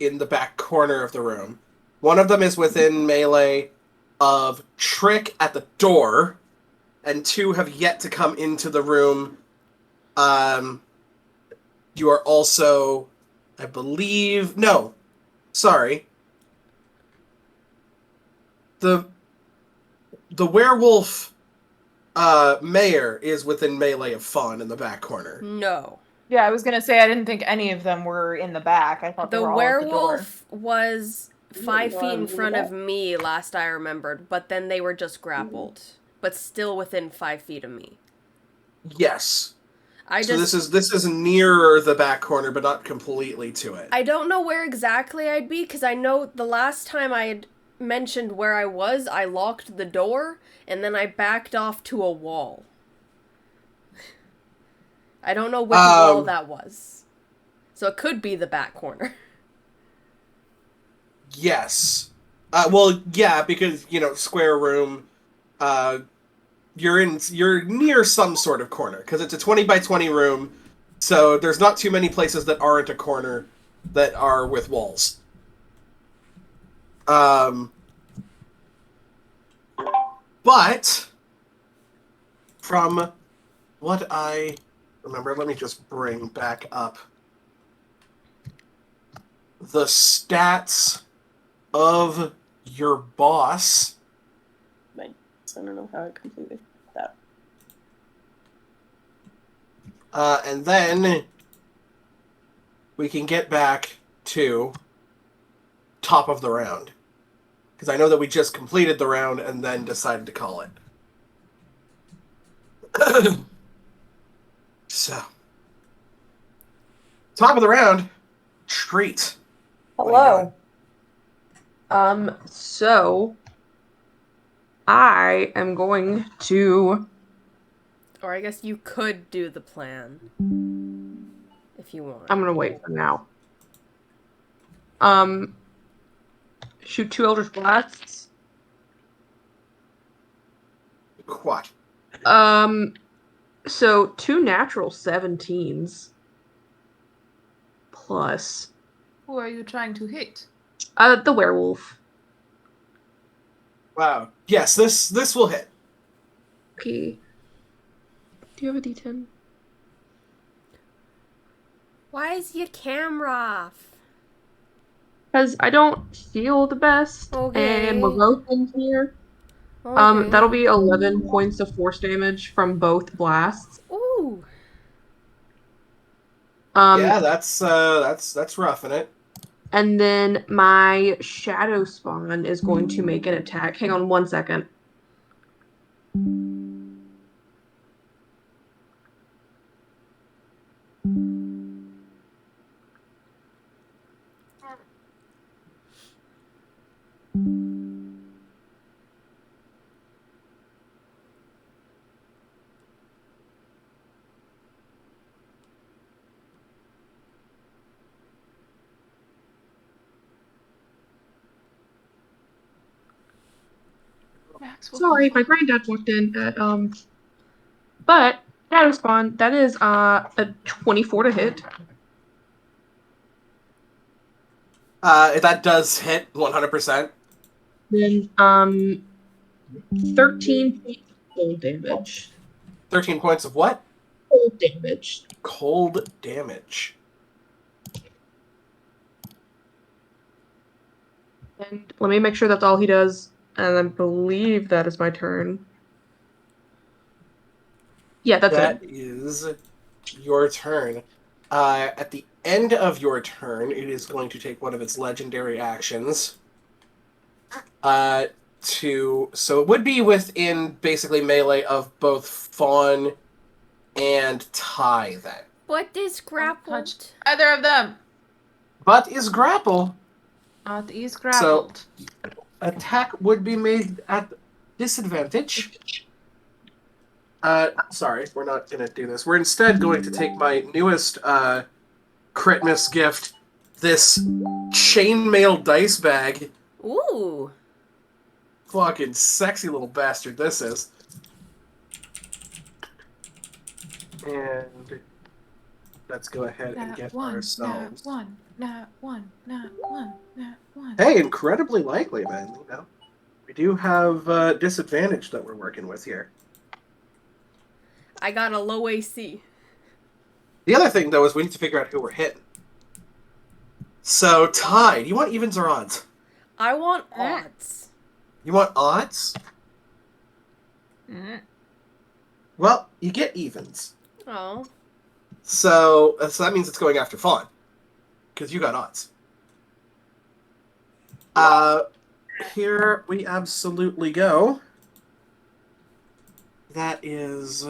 in the back corner of the room. One of them is within melee of Trick at the door, and 2 have yet to come into the room. You are also, I believe, no, sorry. The werewolf mayor is within melee of Fawn in the back corner. No. Yeah, I was gonna say I didn't think any of them were in the back. I thought they The were all at the door. werewolf was 5 feet in front of me last I remembered, but then they were just grappled. But still within 5 feet of me. Yes. So this is nearer the back corner, but not completely to it. I don't know where exactly I'd be, because I know the last time I had mentioned where I was, I locked the door, and then I backed off to a wall. I don't know which wall that was. So it could be the back corner. Yes. Well, yeah, because, square room, you're near some sort of corner, because it's a 20 by 20 room, so there's not too many places that aren't a corner that are with walls. But from what I remember, let me just bring back up the stats of your boss. I don't know how I completely that. And then we can get back to top of the round. Because I know that we just completed the round and then decided to call it. So, top of the round, Street. Hello. So I am going to... Or I guess you could do the plan. If you want. I'm going to wait for now. Shoot 2 Eldritch Blasts. What? So 2 natural 17s. Plus... Who are you trying to hit? The werewolf. Wow. Yes, this will hit. Okay. Do you have a D10? Why is your camera off? Because I don't feel the best. Okay. And we're both in here. Okay. That'll be 11 points of force damage from both blasts. Ooh. Yeah, that's roughing it. And then my shadow spawn is going to make an attack. Hang on 1 second. Sorry, my granddad walked in at but shadow spawn, that is a 24 to hit. That does hit 100%. Then 13 points of cold damage. 13 points of what? Cold damage. Cold damage. And let me make sure that's all he does. And I believe that is my turn. Yeah, that's it. That is your turn. At the end of your turn, it is going to take one of its legendary actions. So it would be within basically melee of both Fawn and Ty then. What is grappled? Either of them. But is grapple. Is grappled. So attack would be made at disadvantage. Sorry, we're not going to do this. We're instead going to take my newest crit miss gift, this chainmail dice bag. Ooh. Fucking sexy little bastard this is. And let's go ahead and get ourselves. Not one. Hey, incredibly likely, man. You know, we do have disadvantage that we're working with here. I got a low AC. The other thing, though, is we need to figure out who we're hitting. So, Ty, do you want evens or odds? I want odds. You want odds? Mm. Well, you get evens. Oh. So that means it's going after Fawn. Because you got odds. Here we absolutely go. That is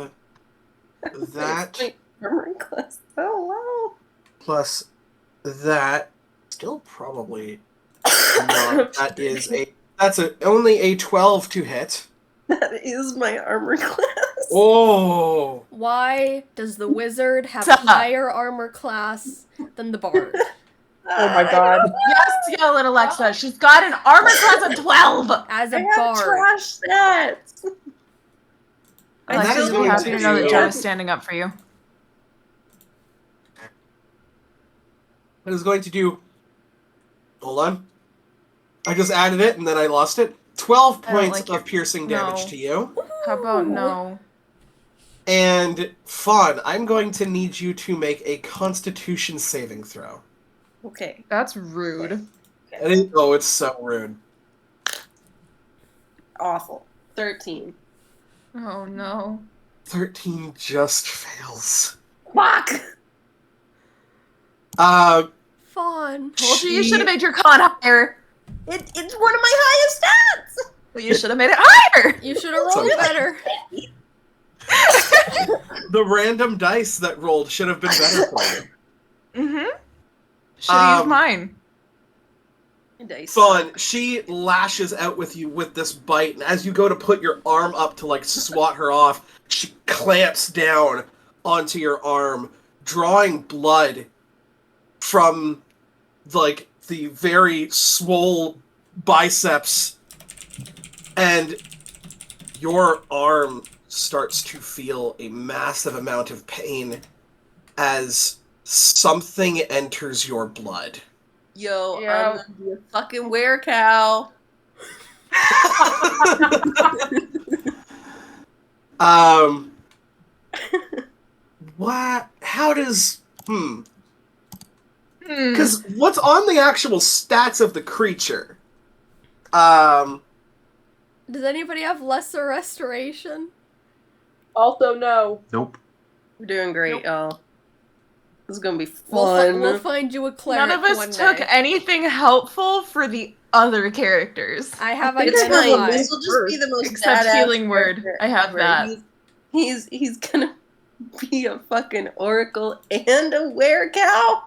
that Armor class so low. plus that. Still probably not. That's only a 12 to hit. That is my armor class. Oh. Why does the wizard have Stop. higher armor class than the bard? Oh my god. Yes, yell at Alexa. She's got an armor class of 12! As I a have bard. trash stats. And that Alexa, is I'm going happy to to know that do- Joe is standing up for you. It is going to do. Hold on. I just added it and then I lost it. 12 I don't points like of it. piercing damage No. to you. How about no? And Fawn, I'm going to need you to make a Constitution saving throw. Okay. That's rude. Oh, it's so rude. Awful. 13. Oh no. 13 just fails. Fuck! Fawn. Told you should have made your con higher. It's one of my highest stats! Well, you should have made it higher. You should have rolled better. The random dice that rolled should have been better for you. Mm-hmm. Should have used Um, mine. Dice. Fawn, she lashes out with you with this bite, and as you go to put your arm up to, like, swat her off, she clamps down onto your arm, drawing blood from, like, the very swole biceps, and your arm starts to feel a massive amount of pain as something enters your blood. Yo, Yeah. I'm gonna be a fucking werecow. What? How does? Hmm. Because what's on the actual stats of the creature? Does anybody have lesser restoration? Also, no. Nope. We're doing great, Nope. y'all. This is gonna be We'll fun. find you a cleric None of us one took day. anything helpful for the other characters. I have It's fine. identified. This will just be the most Except badass healing word. character I have ever. that. He's gonna be a fucking oracle and a werecow.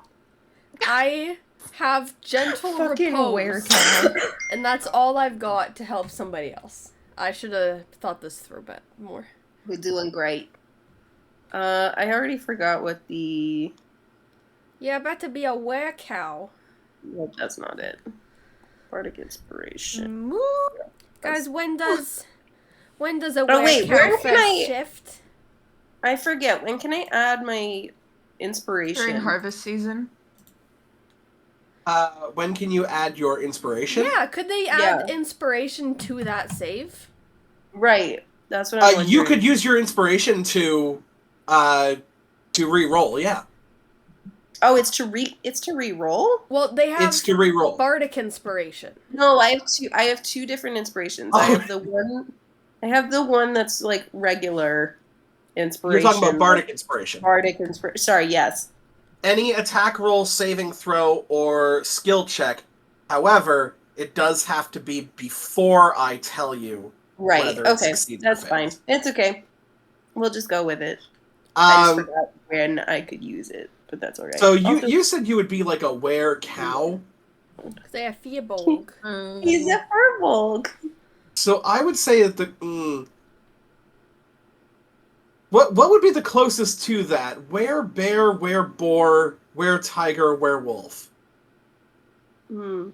I have gentle Fucking repose, werecow. and that's all I've got to help somebody else. I should have thought this through a bit more. We're doing great. I already forgot what the. Yeah, about to be a werecow. Nope, that's not it. Bardic inspiration. Guys, when does a Oh, wait, where werecow can I- first shift? I forget. When can I add my inspiration? During harvest season. When can you add your inspiration? Yeah, could they add inspiration to that save? Right. That's what I'm wondering. You could use your inspiration to re-roll. Yeah, Oh, it's to re-roll? Well, they have it's to re-roll. bardic inspiration. No, I have two different inspirations. Oh. I have the one that's like regular You're inspiration. talking about bardic inspiration. Bardic inspiration. Sorry, yes. Any attack roll, saving throw, or skill check. However, it does have to be before I tell you. Right. Whether it Okay. succeeds or That's fine. fails. It's okay. We'll just go with it. I just Um, forgot when I could use it, but that's alright. so you said you would be like a were cow. Because they have Fearbolg. He's a furbolg. So I would say that the what would be the closest to that? Were bear, were boar, were tiger, werewolf. Hmm.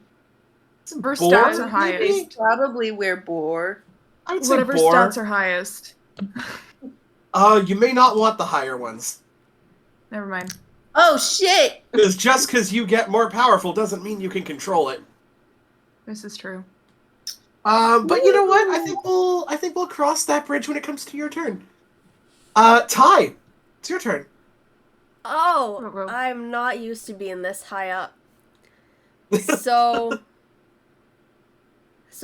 Burst Boar, stats are highest. maybe? It's probably where boar. I would say Whatever boar. stats are highest. You may not want the higher ones. Never mind. Oh shit! Because just because you get more powerful doesn't mean you can control it. This is true. But you know what? I think we'll cross that bridge when it comes to your turn. Ty, it's your turn. Oh, Uh-oh. I'm not used to being this high up. So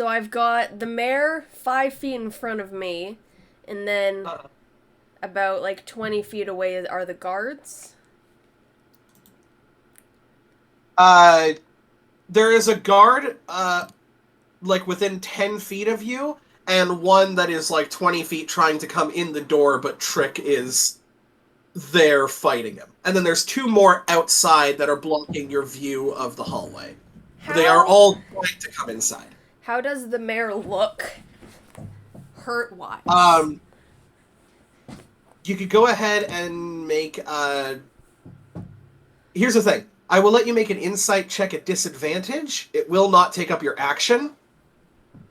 I've got the mayor 5 feet in front of me, and then about like 20 feet away are the guards. There is a guard, like within 10 feet of you, and one that is like 20 feet trying to come in the door, but Trick is there fighting him. And then there's 2 more outside that are blocking your view of the hallway. They are all trying to come inside. How does the mayor look? Hurt-wise. You could go ahead and make, here's the thing. I will let you make an insight check at disadvantage. It will not take up your action.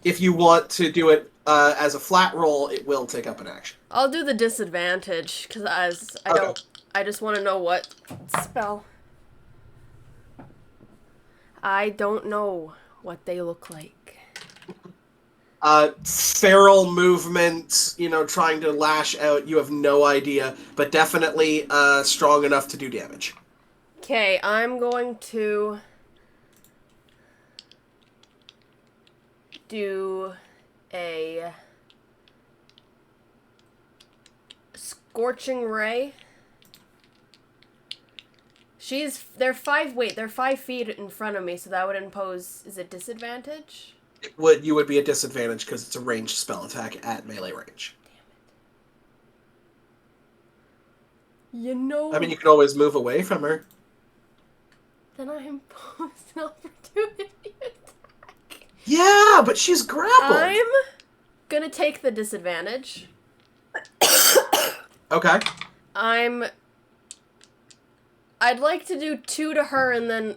If you want to do it as a flat roll, it will take up an action. I'll do the disadvantage, because I just want to know what spell. I don't know what they look like. Feral movement, trying to lash out, you have no idea, but definitely strong enough to do damage. Okay, I'm going to do a Scorching Ray. They're 5 feet in front of me, so that would impose, is it disadvantage? You would be at disadvantage because it's a ranged spell attack at melee range. You know... I mean, you can always move away from her. Then I impose an opportunity attack. Yeah, but she's grappled. I'm gonna take the disadvantage. Okay. I'd like to do 2 to her and then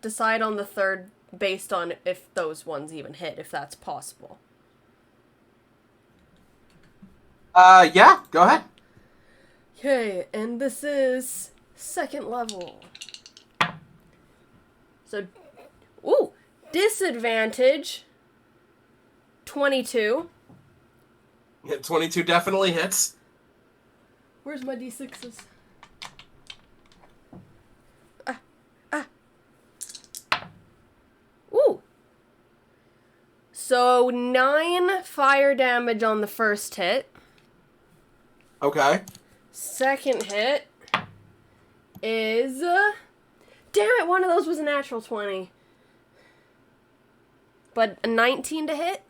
decide on the third based on if those ones even hit, if that's possible. Yeah, go ahead. Okay, and this is 2nd level. So, disadvantage 22. Yeah, 22 definitely hits. Where's my d6s? Ooh. So 9 fire damage on the first hit. Okay. Second hit is... damn it, one of those was a natural 20. But a 19 to hit?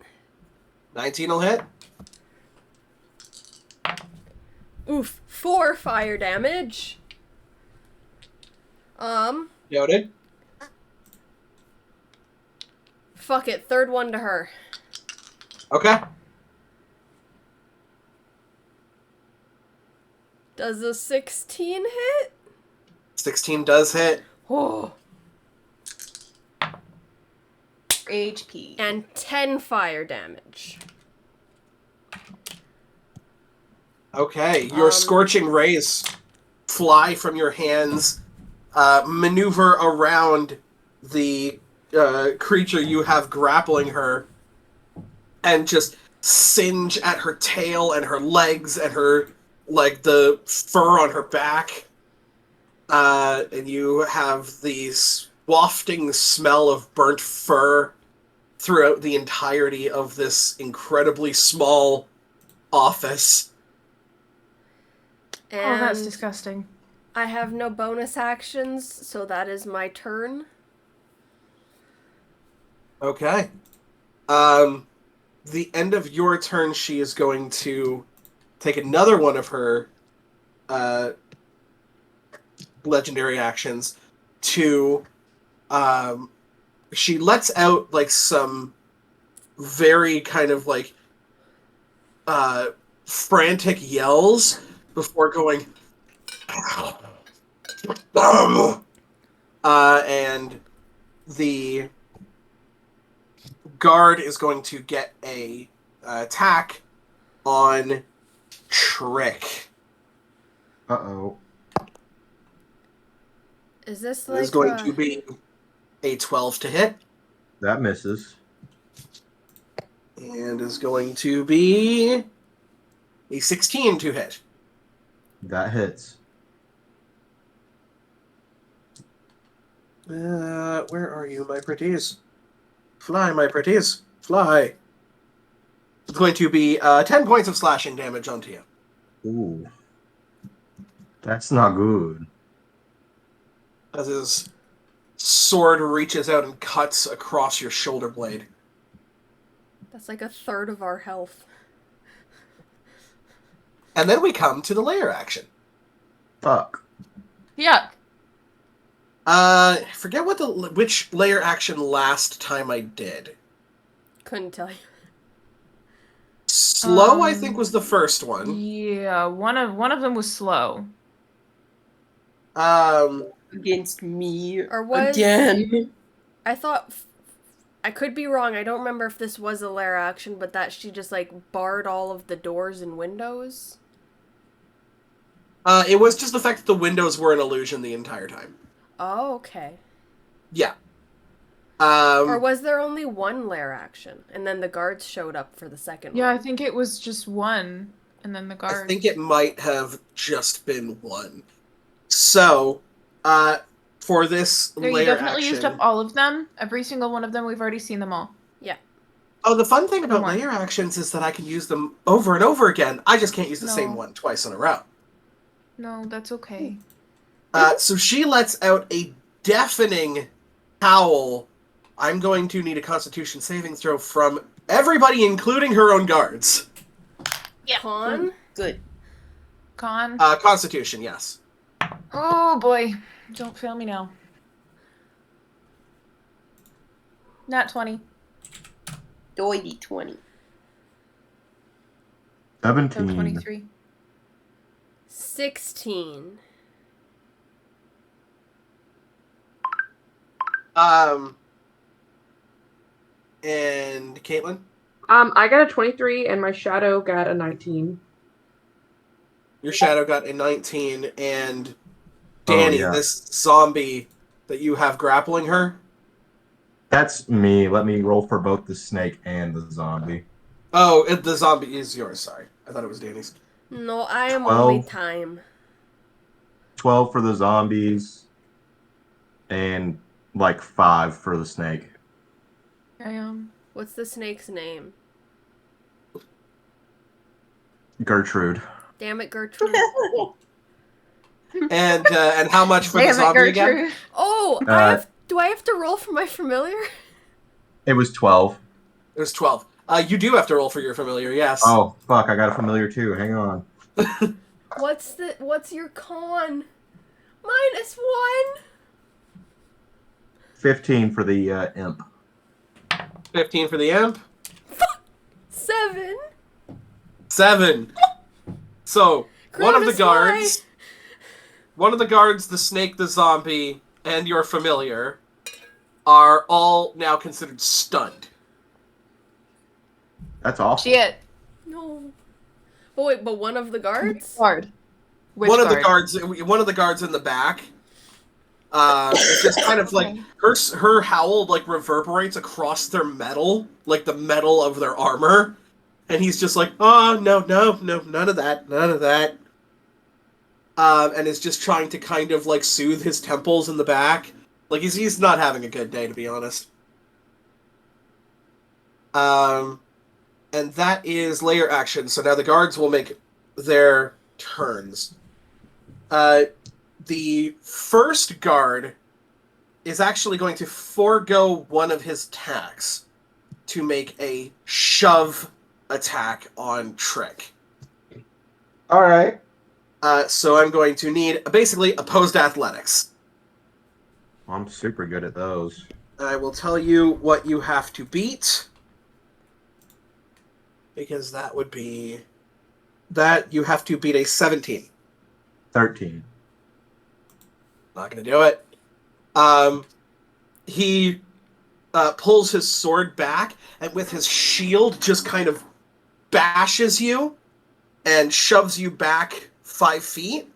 19 will hit. Oof, 4 fire damage. Noted. Fuck it, third one to her. Okay. Does a 16 hit? 16 does hit. Oh. HP. And 10 fire damage. Okay, your scorching rays fly from your hands, maneuver around the creature you have grappling her, and just singe at her tail and her legs and her, the fur on her back. And you have the wafting smell of burnt fur throughout the entirety of this incredibly small office. And Oh, that's disgusting. I have no bonus actions, so that is my turn. Okay. The end of your turn, she is going to take another one of her legendary actions to she lets out some very kind of frantic yells before going and the guard is going to get a attack on Trick. Uh-oh. Is this It is going to be a 12 to hit. That misses. And is going to be a 16 to hit. That hits. Where are you, my pretties? Fly, my pretties. Fly. It's going to be 10 points of slashing damage onto you. Ooh. That's not good. As his sword reaches out and cuts across your shoulder blade. That's like a third of our health. And then we come to the layer action. Fuck. Yuck. Forget which layer action last time I did. Couldn't tell you. Slow, I think, was the first one. Yeah, one of them was slow. Against me Or was- again. I thought... I could be wrong. I don't remember if this was a lair action, but that she just, like, barred all of the doors and windows. It was just the fact that the windows were an illusion the entire time. Oh, okay. Yeah. Or was there only one lair action, and then the guards showed up for the second Yeah, I one? think it was just one, and then the guard. I think it might have just been one. So, for this No, you layer definitely action... used up all of them. Every single one of them, we've already seen them all. Oh, the fun thing about Come on. layer actions is that I can use them over and over again. I just can't use the No. same one twice in a row. No, that's okay. So she lets out a deafening howl. I'm going to need a Constitution saving throw from everybody, including her own guards. Con? Good. Con. Constitution, yes. Oh boy. Don't fail me now. Nat 20. Doity 20. So 17. 23. 16. And Caitlin? I got a 23 and my shadow got a 19. Your shadow got a 19, and Danny, yeah. this zombie that you have grappling her. That's me. Let me roll for both the snake and the zombie. Oh, the zombie is yours, sorry. I thought it was Danny's. No, I am 12. only time. 12 for the zombies. And like 5 for the snake. I am. What's the snake's name? Gertrude. Damn it, Gertrude. And how much for the Damn it, zombie again? Gertrude. Oh, do I have to roll for my familiar? It was 12. It was 12. You do have to roll for your familiar, yes. Oh, fuck. I got a familiar too. Hang on. What's your con? -1. 15 for the imp. 15 for the imp. 7. 7. So, one of the Grimace, guards, the snake, the zombie, and your familiar are all now considered stunned. That's awful. Shit. No. Oh wait, but one of the guards? Guard. Which One of guard? the guards in the back. It's just kind of like her howl like reverberates across their metal, like the metal of their armor, and he's just like, "Oh no, none of that," and is just trying to kind of like soothe his temples in the back. Like he's not having a good day, to be honest. And that is layer action. So now the guards will make their turns. The first guard is actually going to forego one of his attacks to make a shove attack on Trick. All right. So I'm going to need basically opposed athletics. I'm super good at those. I will tell you what you have to beat. Because that would be... That you have to beat a 17. 13. Not going to do it. He pulls his sword back, and with his shield just kind of bashes you and shoves you back 5 feet.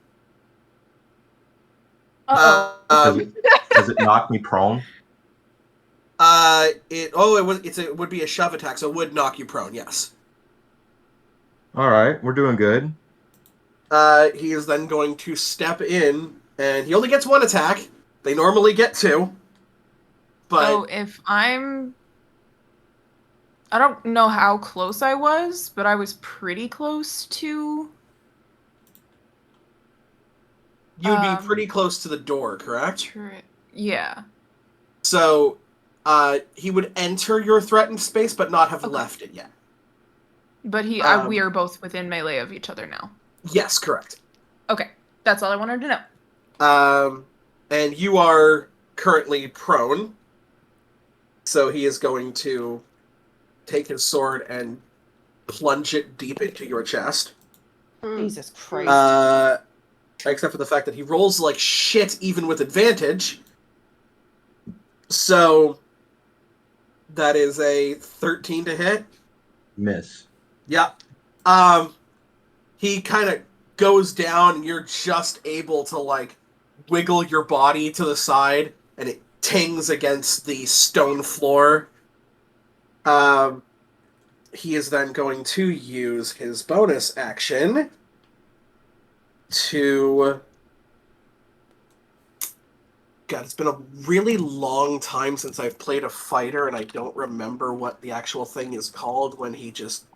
Uh-oh. Does it knock me prone? It would be a shove attack, so it would knock you prone. Yes. All right, we're doing good. He is then going to step in, and he only gets one attack. They normally get two. But So if I don't know how close I was, but I was pretty close to. you'd be pretty close to the door, correct? Yeah. So, he would enter your threatened space, but not have Okay. left it yet. But we are both within melee of each other now. Yes, correct. Okay, that's all I wanted to know. And you are currently prone, so he is going to take his sword and plunge it deep into your chest. Jesus Christ. Except for the fact that he rolls like shit even with advantage. So that is a 13 to hit. Miss. Yeah. He kind of goes down and you're just able to like wiggle your body to the side and it tings against the stone floor. He is then going to use his bonus action to... God, it's been a really long time since I've played a fighter, and I don't remember what the actual thing is called when he just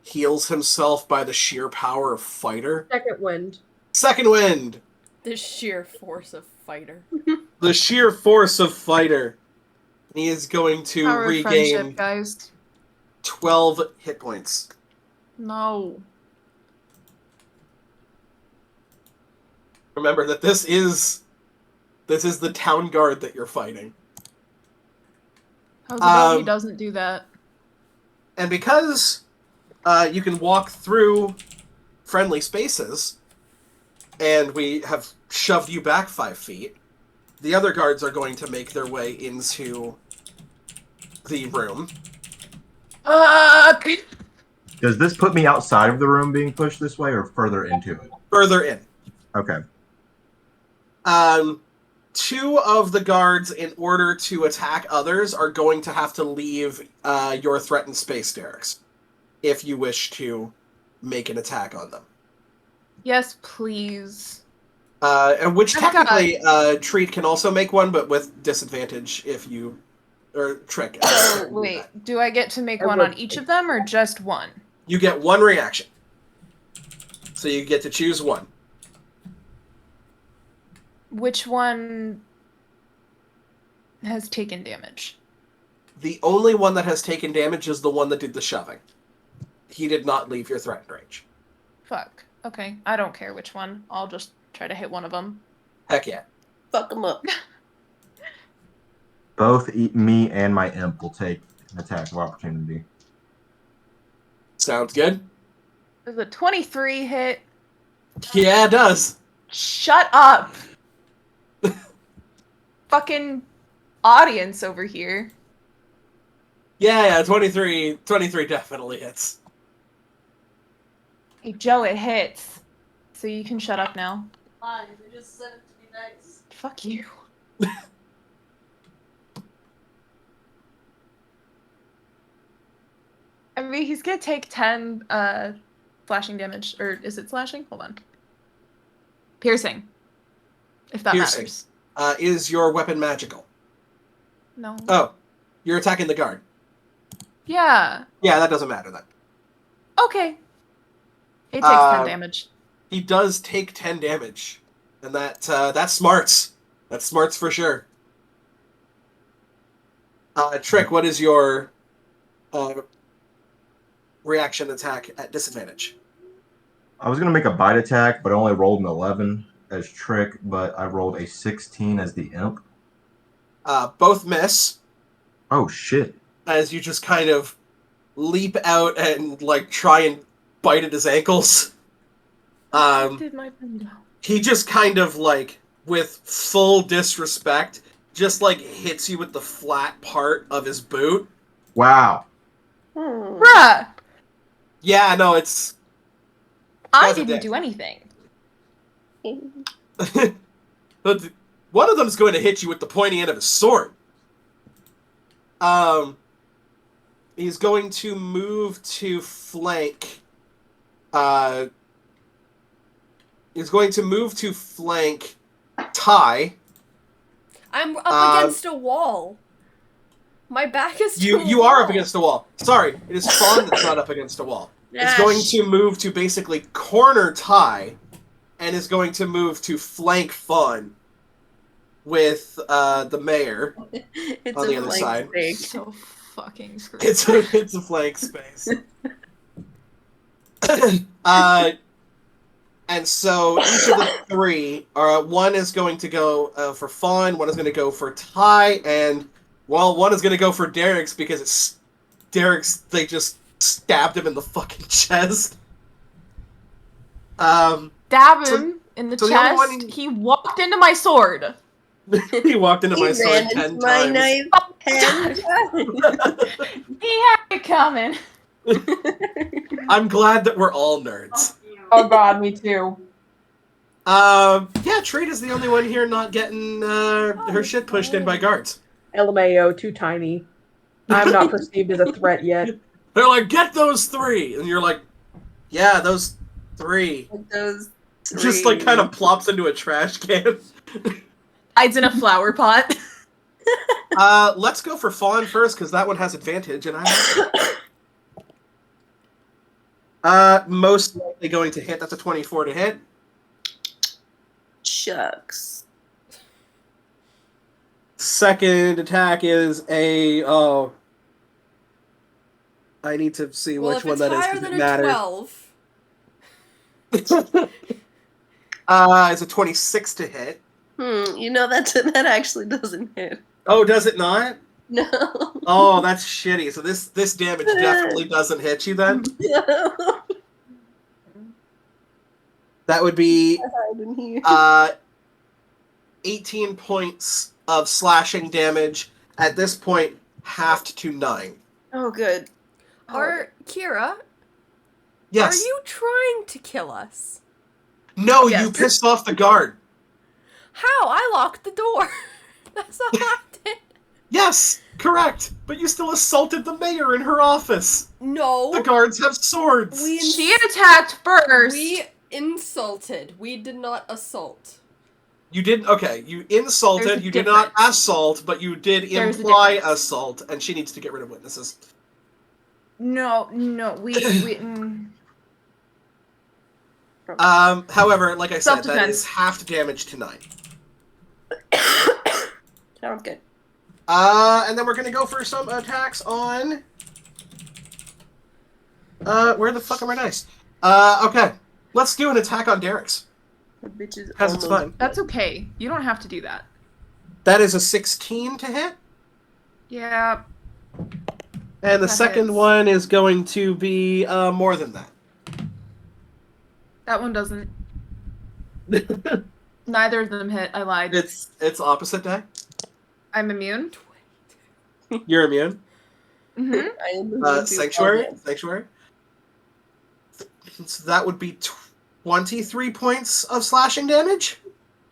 heals himself by the sheer power of fighter. Second wind. Second wind! The sheer force of fighter. The sheer force of fighter. He is going to Power of regain friendship, guys. 12 hit points. No. Remember that this is the town guard that you're fighting. How's about he doesn't do that? And because you can walk through friendly spaces, and we have shoved you back 5 feet, the other guards are going to make their way into the room. Does this put me outside of the room being pushed this way or further into it? Further in. Okay. 2 of the guards, in order to attack others, are going to have to leave your threatened space, Derek's, if you wish to make an attack on them. Yes, please. And which Oh my God. technically, Treat can also make one, but with disadvantage if you... Or Trick. So, wait, do I get to make one on each of them, or just one? You get 1 reaction. So you get to choose one. Which one has taken damage? The only one that has taken damage is the one that did the shoving. He did not leave your threatened range. Fuck. Okay, I don't care which one. I'll just try to hit one of them. Heck yeah. Fuck him up. Both me and my imp will take an attack of opportunity. Sounds good? Does a 23 hit? Yeah, it does. Shut up! Fucking audience over here. Yeah, 23 definitely hits. Hey, Joe, it hits. So you can shut up now. Fine, I just said it to be nice. Fuck you. I mean, he's gonna take 10 slashing damage. Or is it slashing? Hold on. Piercing. If that Piercing. matters. Is your weapon magical? No. Oh, you're attacking the guard. Yeah. Yeah, that doesn't matter then. Okay. It takes 10 damage. He does take 10 damage. And that's smarts. That's smarts for sure. Trick, what is your reaction attack at disadvantage? I was going to make a bite attack, but I only rolled an 11 as Trick, but I rolled a 16 as the imp. Both miss, Oh, shit. as you just kind of leap out and like try and bite at his ankles. Did my window. He just kind of like, with full disrespect, just like hits you with the flat part of his boot. Wow. Bruh! Yeah, no, it's... I That's a didn't dick. do anything. But one of them's going to hit you with the pointy end of his sword. He's going to move to flank. He's going to move to flank Ty. I'm up against a wall. My back is to a wall. You are up against a wall. Sorry, it is Fawn that's not up against a wall. It's going to move to basically corner Ty, and is going to move to flank Fawn with the mayor It's on a the other blank side. space. So fucking screwed. It's a flank space. And so each of the three, one is going to go for Fawn, one is going to go for Ty, and one is going to go for Derek's because it's Derek's. They just stabbed him in the fucking chest. Stab So- him in the so the other chest. one- He walked into my sword. He walked into He my sword ran 10 into my times. knife 10 times. He had it coming. I'm glad that we're all nerds. Oh god, me too. Yeah, Treat is the only one here not getting her shit pushed in by guards. LMAO, too tiny. I'm not perceived as a threat yet. They're like, get those three! And you're like, yeah, those three. Those Just like kind of plops into a trash can. Hides in a flower pot. Let's go for Fawn first, because that one has advantage, and I most likely going to hit. That's a 24 to hit. Shucks. Second attack is a I need to see Well, which if one it's that is higher because than it a matters. 12, It's a 26 to hit. You know that actually doesn't hit. Oh, does it not? No. Oh, that's shitty. So this damage definitely doesn't hit you then. No. That would be Hide in here. 18 points of slashing damage. At this point, halved to 9. Oh, good. Kira, Yes. are you trying to kill us? No, Yes. you pissed off the guard. How? I locked the door. That's all I did. Yes, correct. But you still assaulted the mayor in her office. No. The guards have swords. She attacked first. We insulted. We did not assault. You didn't. Okay, you insulted. There's a You did not difference. assault, but you did There's a imply difference. assault, and she needs to get rid of witnesses. No, we However, like I said, that Self-defense. is half damage to 9. Sounds good. And then we're gonna go for some attacks on. Where the fuck are my dice? Okay, let's do an attack on Derek's. The bitch is Because it's almost- fun. That's okay. You don't have to do that. That is a 16 to hit, Yeah. and the That second hits. one is going to be more than that. That one doesn't. Neither of them hit. I lied. It's opposite die. I'm immune. You're immune. Hmm. I am moving to Sanctuary. audience. Sanctuary. So that would be 23 points of slashing damage.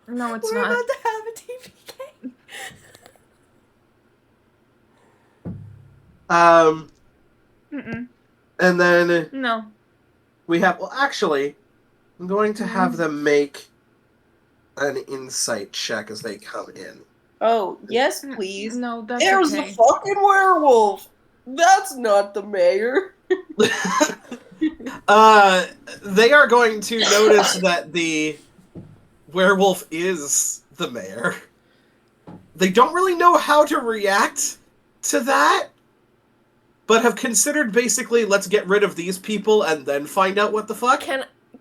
No, it's We're not. about to have a TPK. Mm-mm. And then No. we have. Well, actually, I'm going to have them make an insight check as they come in. Oh, yes, please. No, that's There's okay. the fucking werewolf. That's not the mayor. They are going to notice that the werewolf is the mayor. They don't really know how to react to that, but have considered basically, let's get rid of these people and then find out what the fuck.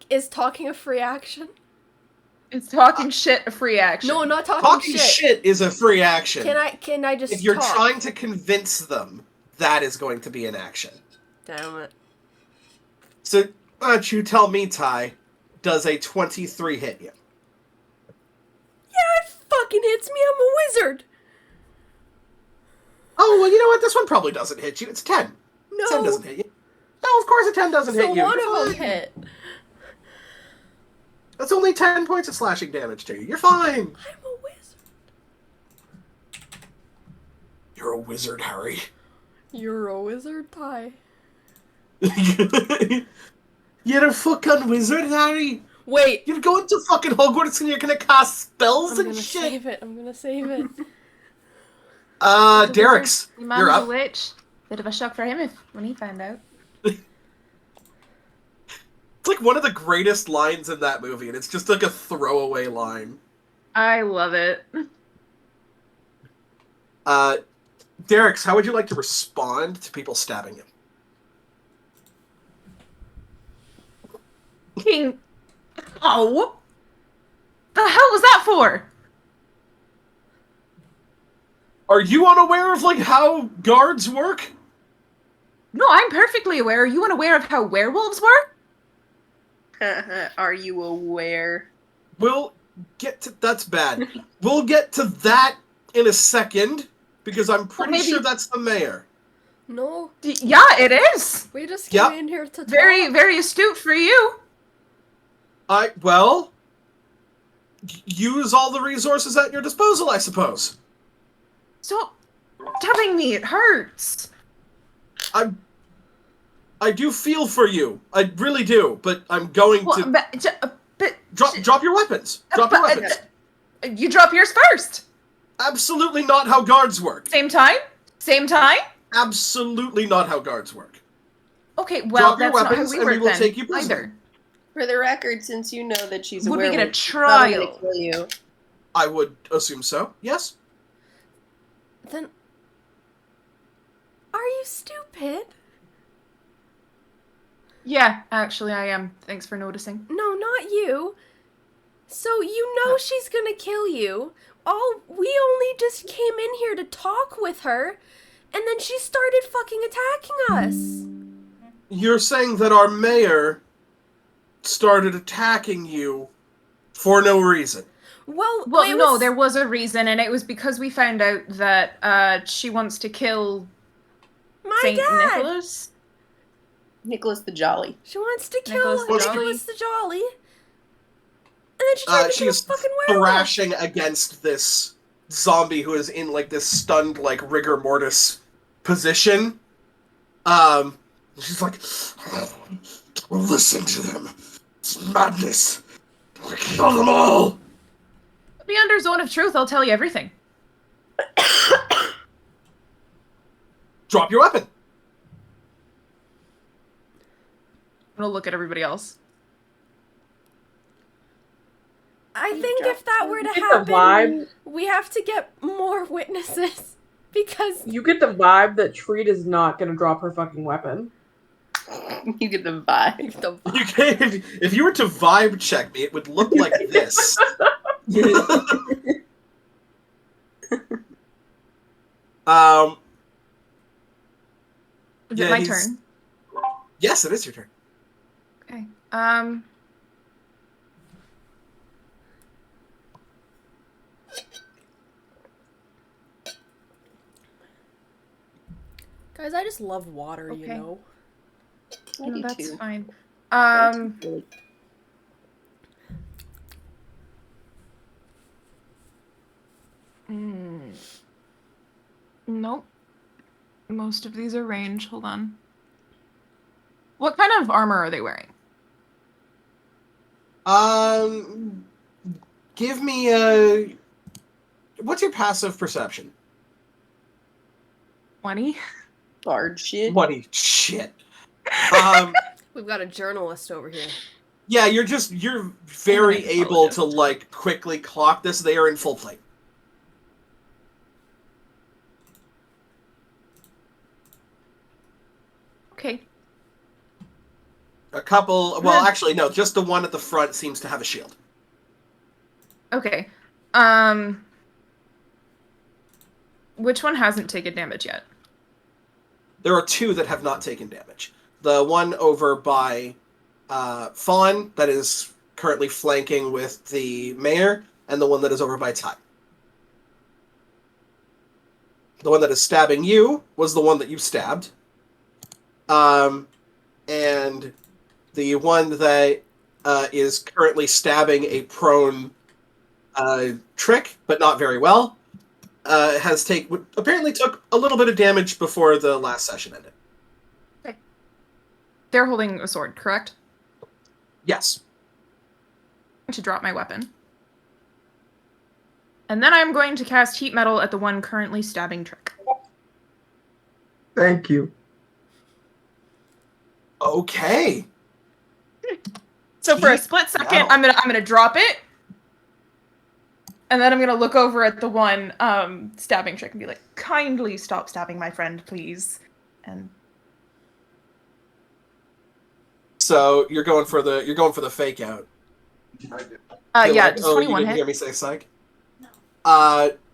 Is talking a free action? It's talking shit a free action. No, not talking, Talking shit is a free action. Can I just If you're talk? trying to convince them, that is going to be an action. Damn it. So, why don't you tell me, Ty, does a 23 hit you? Yeah, it fucking hits me. I'm a wizard. Oh, well, you know what? This one probably doesn't hit you. It's 10. No. 10 doesn't hit you. No, of course a 10 doesn't So hit you. one You're of them fine. hit. That's only 10 points of slashing damage to you. You're fine. I'm a wizard. You're a wizard, Harry. You're a wizard, Ty. You're a fucking wizard, Harry. Wait. You're going to fucking Hogwarts and you're gonna cast spells I'm and gonna shit. save it. I'm gonna save it. Derek's. Your mom You're is a up. witch. Bit of a shock for him when he found out. It's like one of the greatest lines in that movie, and it's just like a throwaway line. I love it. Derek's, how would you like to respond to people stabbing you? King. Oh. The hell was that for? Are you unaware of, like, how guards work? No, I'm perfectly aware. Are you unaware of how werewolves work? Are you aware? We'll get to... That's bad. We'll get to that in a second, because I'm pretty maybe- sure that's the mayor. No, Yeah, it is. we just came Yep. in here to talk. Very, very astute for you. Well... Use all the resources at your disposal, I suppose. Stop stabbing me. It hurts. I do feel for you. I really do, but I'm going Well, to... but Drop your weapons. Drop your weapons. You drop yours first. Absolutely not how guards work. Same time? Same time? Absolutely not how guards work. Okay, well, Drop your that's not how weapons we and work we will then, take you prisoner. either. For the record, since you know that she's a Would we werewolf, get a she's probably gonna trial? kill you. I would assume so. Yes. Then, are you stupid? Yeah, actually, I am. Thanks for noticing. No, not you. So you know she's gonna kill you. We only just came in here to talk with her, and then she started fucking attacking us. You're saying that our mayor started attacking you for no reason. Well, Well, it no, was- there was a reason, and it was because we found out that she wants to kill my Saint dad. Nicholas. Nicholas the Jolly. She wants to kill Nicholas the Jolly. Nicholas the Jolly. And then she tried to She kill a is fucking werewolf. thrashing against this zombie who is in like this stunned, like rigor mortis position. She's like, listen to them. It's madness. Kill them all. Be under zone of truth, I'll tell you everything. Drop your weapon. I'm gonna look at everybody else. I think if that were to Get the happen, vibe. we have to get more witnesses because You get the vibe that Treat is not gonna drop her fucking weapon. You get the vibe. You can, if you were to vibe check me, it would look like this. Is Yeah, it my he's- turn? Yes, it is your turn. Okay. guys, I just love water, you Okay. know. I No, do that's too. fine. Really- Nope. Most of these are range. Hold on. What kind of armor are they wearing? Give me a. What's your passive perception? 20? Bard shit. What shit. We've got a journalist over here. Yeah, you're very I'm an able to apologist. like quickly clock this. They are in full plate. Okay. A couple. Well, actually, no. Just the one at the front seems to have a shield. Okay. Which one hasn't taken damage yet? There are two that have not taken damage. The one over by Fawn that is currently flanking with the mayor, and the one that is over by Ty. The one that is stabbing you was the one that you stabbed. And the one that is currently stabbing a prone Trick, but not very well, apparently took a little bit of damage before the last session ended. They're holding a sword, correct? Yes. I'm going to drop my weapon. And then I'm going to cast Heat Metal at the one currently stabbing Trick. Thank you. Okay. So for a Heat split second, Metal. I'm gonna drop it. And then I'm gonna look over at the one stabbing Trick and be like, kindly stop stabbing my friend, please. And So you're going for the fake out. yeah, Does does 21 you didn't hit? hear me say psych? No.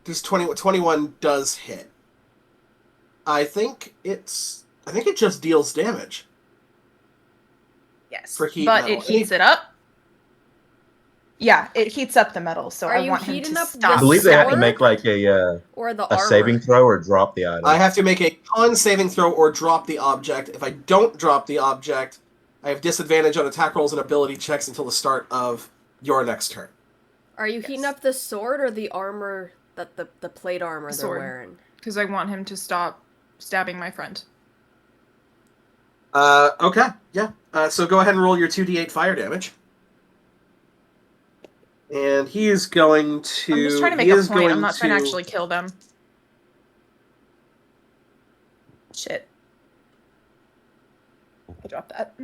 Does 21 does hit. I think it just deals damage. Yes. For heat but metal. it heats it up. Yeah, it heats up the metal, so Are I you want him heating to up stop. I believe they have to sword? make like a Or the a armor? saving throw or drop the item. I have to make a con saving throw or drop the object. If I don't drop the object, I have disadvantage on attack rolls and ability checks until the start of your next turn. Are you heating up the sword or the armor that the plate armor they're Sword. wearing? Because I want him to stop stabbing my friend. Okay, yeah. So go ahead and roll your 2d8 fire damage. And he is going to... I'm just trying to make a point. I'm not trying to actually kill them. Shit. I dropped that.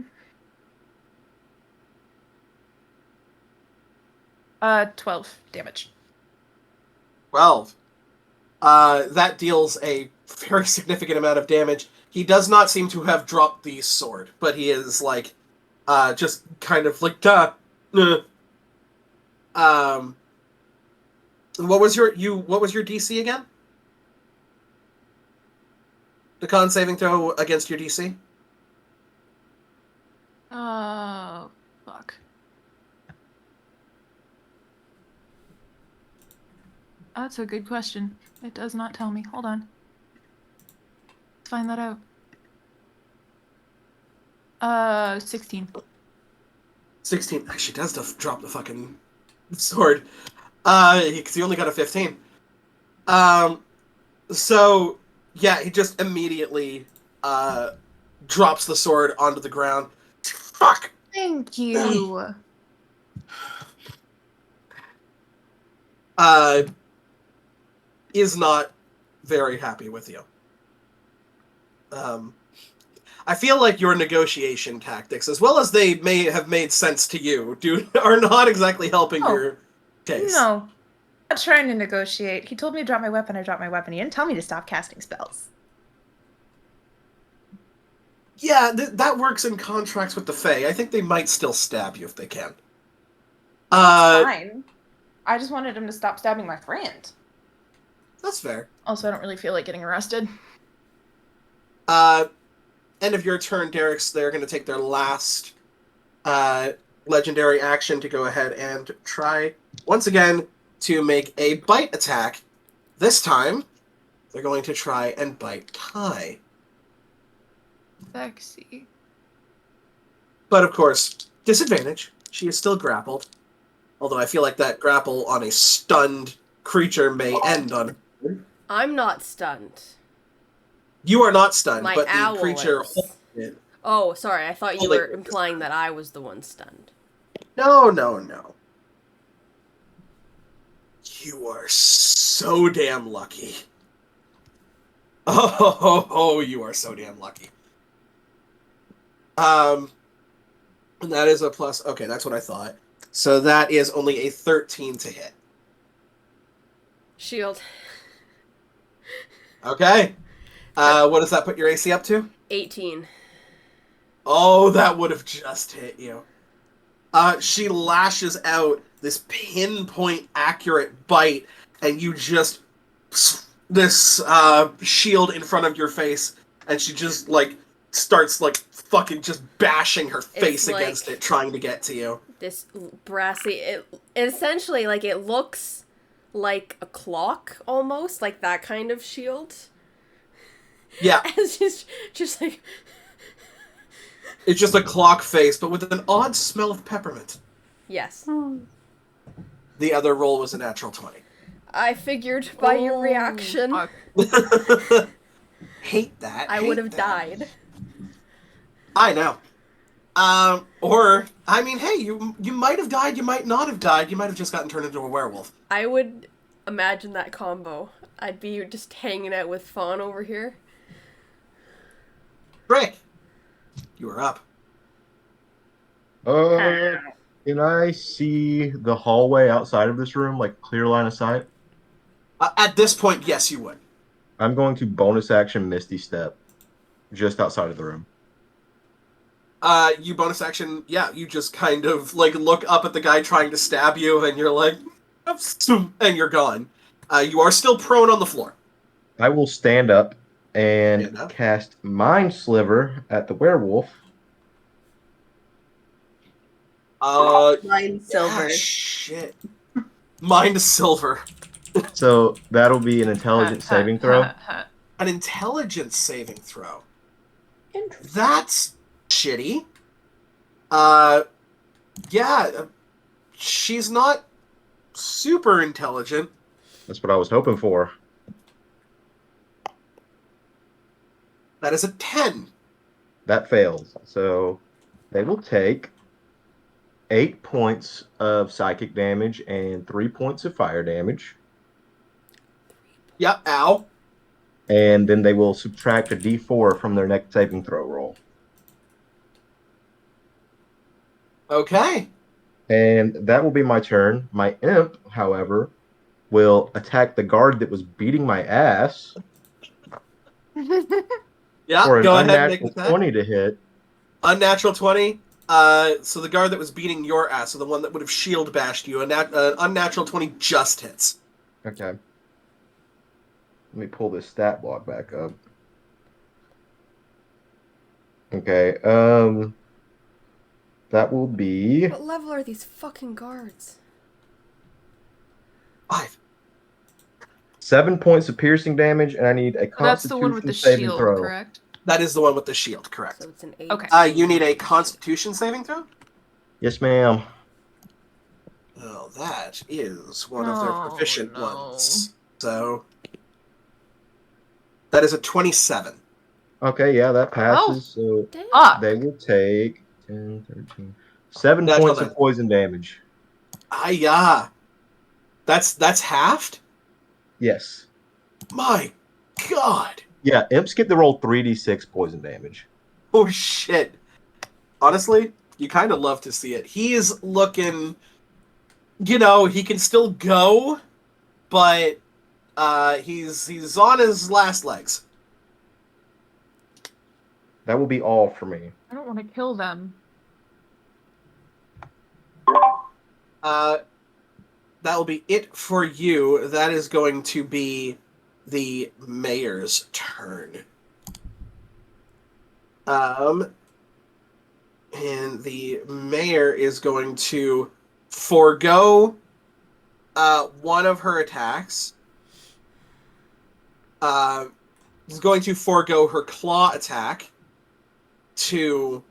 12 damage. 12. That deals a very significant amount of damage. He does not seem to have dropped the sword, but he is like, just kind of like, what was your DC again? The con saving throw against your DC? Oh, fuck. That's a good question. It does not tell me. Hold on. Let's find that out. 16. 16. Actually, does drop the fucking sword. Because he only got a 15. So, yeah, he just immediately, drops the sword onto the ground. Fuck! Thank you. Is not very happy with you. I feel like your negotiation tactics, as well as they may have made sense to you, are not exactly helping your case. No. I'm not trying to negotiate. He told me to drop my weapon, I dropped my weapon. He didn't tell me to stop casting spells. Yeah, that works in contracts with the Fae. I think they might still stab you if they can. Fine. I just wanted him to stop stabbing my friend. That's fair. Also, I don't really feel like getting arrested. End of your turn, Derek's. They're going to take their last legendary action to go ahead and try, once again, to make a bite attack. This time, they're going to try and bite Kai. Sexy. But, of course, disadvantage. She is still grappled. Although I feel like that grapple on a stunned creature may end on... I'm not stunned. You are not stunned, My but the owl creature is. holding it. Oh, sorry. I thought you Holding were it. implying that I was the one stunned. No. You are so damn lucky. Oh, you are so damn lucky. And that is a plus. Okay, that's what I thought. So that is only a 13 to hit. Shield. Okay. What does that put your AC up to? 18. Oh, that would have just hit you. She lashes out this pinpoint accurate bite, and you just this shield in front of your face, and she just starts fucking just bashing her face It's against it, trying to get to you. This brassy. It essentially it looks like a clock almost, like that kind of shield. Yeah, It's just like. it's just a clock face, but with an odd smell of peppermint. Yes. The other roll was a natural 20. I figured by your Oh, reaction, fuck. Hate that. I hate would have that. died. I know. Or I mean, hey, you might have died. You might not have died. You might have just gotten turned into a werewolf. I would imagine that combo. I'd be just hanging out with Fawn over here. Drake, you are up. Can I see the hallway outside of this room, like clear line of sight? At this point, yes, you would. I'm going to bonus action Misty Step just outside of the room. You bonus action, yeah, you just kind of like look up at the guy trying to stab you, and you're like, and you're gone. You are still prone on the floor. I will stand up and Stand up. cast Mind Sliver at the werewolf. Mine silver. Shit. Mind silver. So that'll be an intelligence saving throw. An intelligence saving throw. Interesting. That's shitty. Yeah, she's not super intelligent. That's what I was hoping for. That is a 10. That fails. So they will take 8 points of psychic damage and 3 points of fire damage. Yep, ow. And then they will subtract a d4 from their next saving throw roll. Okay. And that will be my turn. My imp, however, will attack the guard that was beating my ass Yeah, for an go ahead and make unnatural the attack. 20 to hit. Unnatural 20. So the guard that was beating your ass, so the one that would have shield bashed you, an unnatural 20 just hits. Okay. Let me pull this stat block back up. Okay, that will be What level are these fucking guards? 5. 7 points of piercing damage, and I need a That's the one with Constitution the saving shield, throw. correct? That is the one with the shield, correct. So it's an 8. Okay. You need a Constitution saving throw? Yes, ma'am. Well, that is one of their proficient ones. So that is a 27. Okay, yeah, that passes. So Damn. Fuck. they will take 10, 13, 7 Natural points of nine. poison damage. Yeah. That's halved? Yes. My god. Yeah, imps get to roll 3d6 poison damage. Oh shit. Honestly, you kind of love to see it. He's looking, he can still go, but he's on his last legs. That will be all for me. I don't want to kill them. That will be it for you. That is going to be the mayor's turn. And the mayor is going to forego one of her attacks. Is going to forego her claw attack to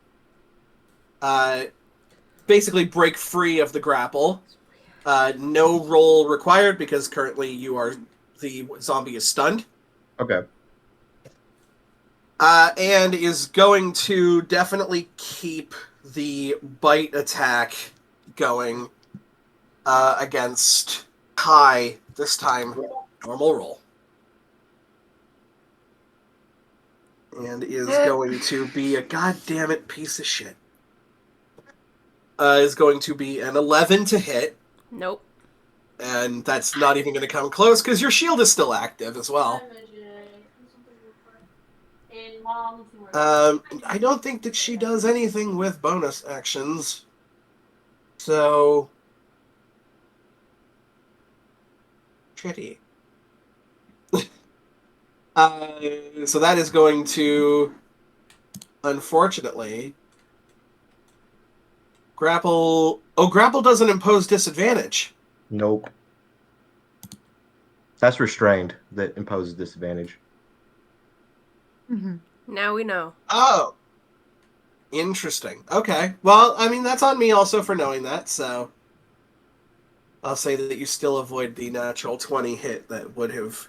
basically break free of the grapple. No roll required because currently the zombie is stunned. Okay. And is going to definitely keep the bite attack going against Kai, this time normal roll. And is going to be a goddammit piece of shit. Is going to be an 11 to hit. Nope. And that's not even going to come close because your shield is still active as well. I don't think that she does anything with bonus actions. So... shitty. So that is going to, unfortunately, grapple... Oh, grapple doesn't impose disadvantage. Nope. That's restrained that imposes disadvantage. Mm-hmm. Now we know. Oh. Interesting. Okay. Well, I mean, that's on me also for knowing that, so... I'll say that you still avoid the natural 20 hit that would have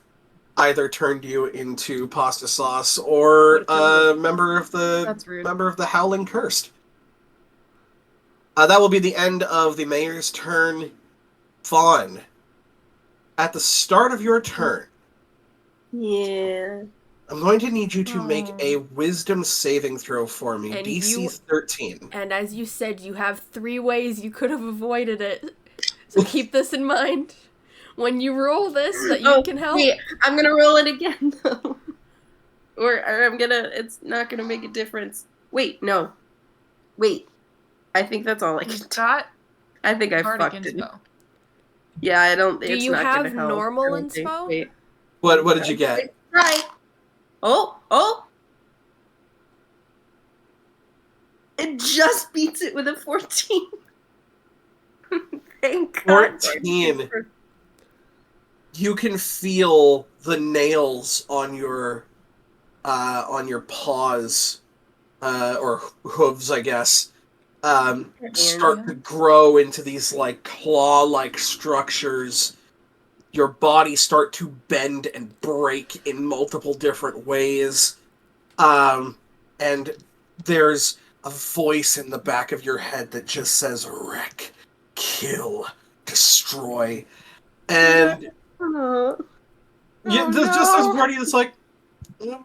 either turned you into pasta sauce or a member of That's rude. the Howling Cursed. That will be the end of the mayor's turn. Fawn, at the start of your turn, Yeah. I'm going to need you to make a wisdom saving throw for me, And DC 13. And as you said, you have 3 ways you could have avoided it. So keep this in mind when you roll this, that you can help. Wait, I'm gonna roll it again though. or I'm gonna. It's not gonna make a difference. Wait, no. Wait. I think that's all I can do. Got I think I bardic fucked it. inspo. Yeah, I don't. Do it's you not have gonna help. normal I don't think. inspo? Wait. What did you get? Right. Oh. It just beats it with a 14. Thank God. 14. You can feel the nails on your paws, or hooves, I guess, start to grow into these like claw-like structures. Your body start to bend and break in multiple different ways, and there's a voice in the back of your head that just says "wreck, kill, destroy," and there's just this party that's like,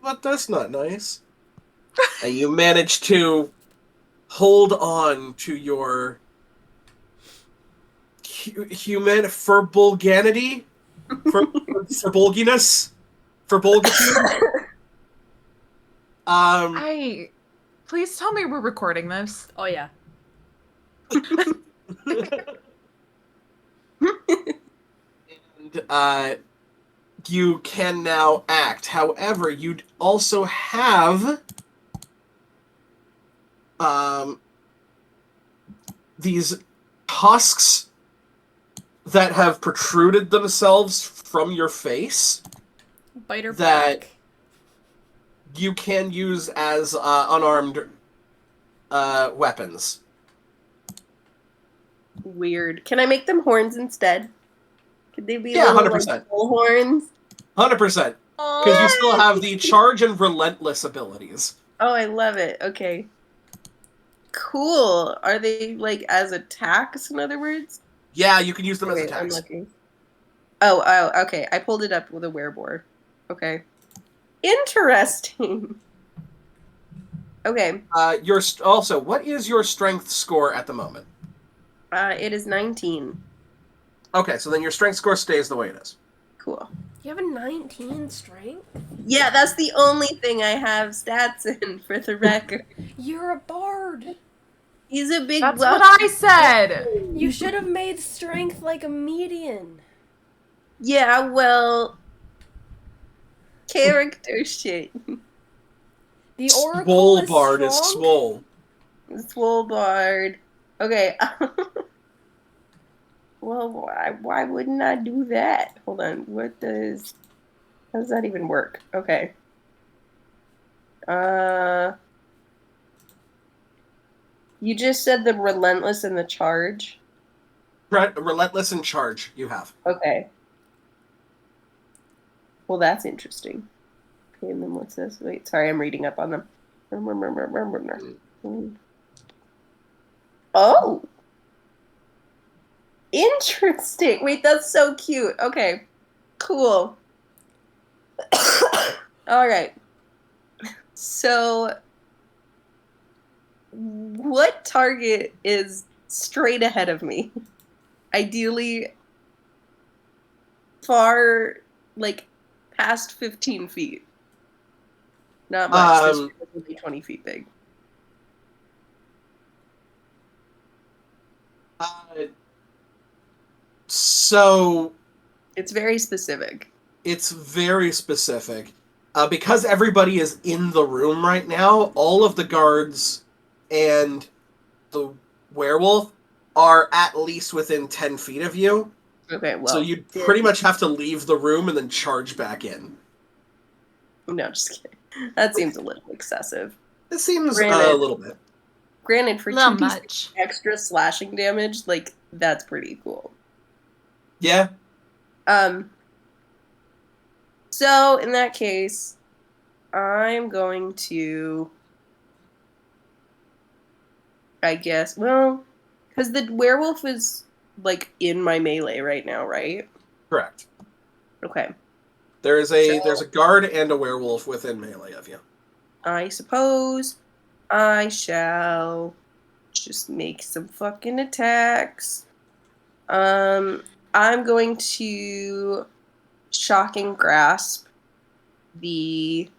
but that's not nice. And you manage to hold on to your human furbulganity, furbulginess, furbulgitude. Please tell me we're recording this. Oh, yeah. And you can now act. However, you'd also have these tusks that have protruded themselves from your face Biter that back. you can use as unarmed weapons. Weird. Can I make them horns instead? Could they be Yeah, little 100%. like, bull horns? 100%. Because you still have the charge and relentless abilities. Oh, I love it. Okay. Cool. Are they like as attacks, in other words? Yeah, you can use them as Wait, I'm attacks. looking. Oh, okay. I pulled it up with a wereboard. Okay. Interesting. Okay. Also, what is your strength score at the moment? It is 19. Okay, so then your strength score stays the way it is. Cool. You have a 19 strength? Yeah, that's the only thing I have stats in for the record. You're a bard. He's a big That's buff. what I said. You should have made strength like a median. Yeah, well, character shit. The oracle Swole is Bard strong. is swole. Swole bard. Okay. Well, why wouldn't I do that? Hold on. How does that even work? Okay. You just said the relentless and the charge. Relentless and charge, you have. Okay. Well, that's interesting. Okay, and then what's this? Wait, sorry, I'm reading up on them. Oh! Interesting. Wait, that's so cute. Okay. Cool. All right. So, what target is straight ahead of me? Ideally, far, like, past 15 feet. Not much. This will be 20 feet big. So It's very specific. it's very specific. Because everybody is in the room right now, all of the guards and the werewolf are at least within 10 feet of you. Okay, well. So you'd pretty much have to leave the room and then charge back in. No, just kidding. That seems a little excessive. It seems Granted. a little bit. Granted, for Little 2d6 much. extra slashing damage, like, that's pretty cool. Yeah. So in that case, I'm going to, I guess, well, because the werewolf is like in my melee right now, right? Correct. Okay. There's a guard and a werewolf within melee of you. I suppose I shall just make some fucking attacks. I'm going to shocking grasp the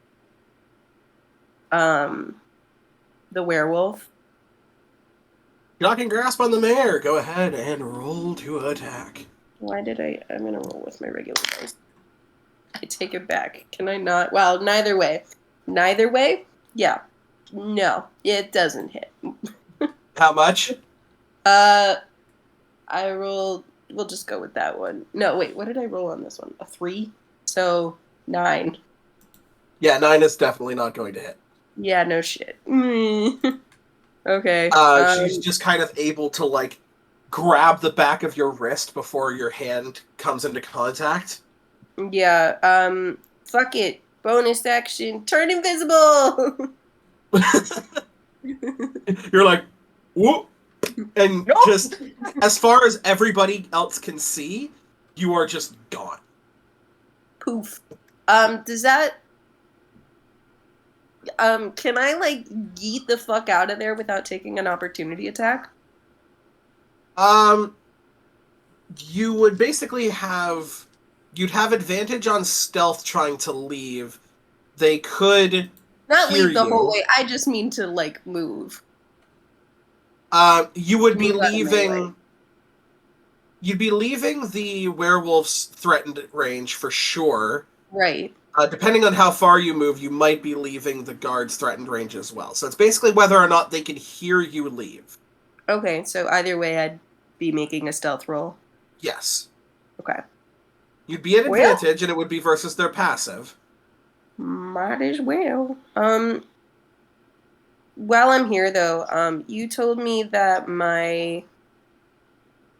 werewolf. Shocking grasp on the mare. Go ahead and roll to attack. Why did I'm gonna roll with my regular dice. I take it back. Can I not? Well, neither way. Neither way? Yeah. No, it doesn't hit. How much? I rolled. We'll just go with that one. No, wait. What did I roll on this one? A 3? So 9. Yeah, 9 is definitely not going to hit. Yeah, no shit. Okay. She's just kind of able to like grab the back of your wrist before your hand comes into contact. Yeah. Fuck it. Bonus action. Turn invisible. You're like, whoop, and just as far as everybody else can see, you are just gone. Poof. Does that? Can I like yeet the fuck out of there without taking an opportunity attack? You would basically you'd have advantage on stealth trying to leave. They could Not hear leave the you. whole way. I just mean to like move. You would be Move out of my way. leaving. You'd be leaving the werewolf's threatened range for sure. Right. Depending on how far you move, you might be leaving the guard's threatened range as well. So it's basically whether or not they can hear you leave. Okay, so either way, I'd be making a stealth roll. Yes. Okay. You'd be at Well- advantage, and it would be versus their passive. Might as well. While I'm here though, you told me that my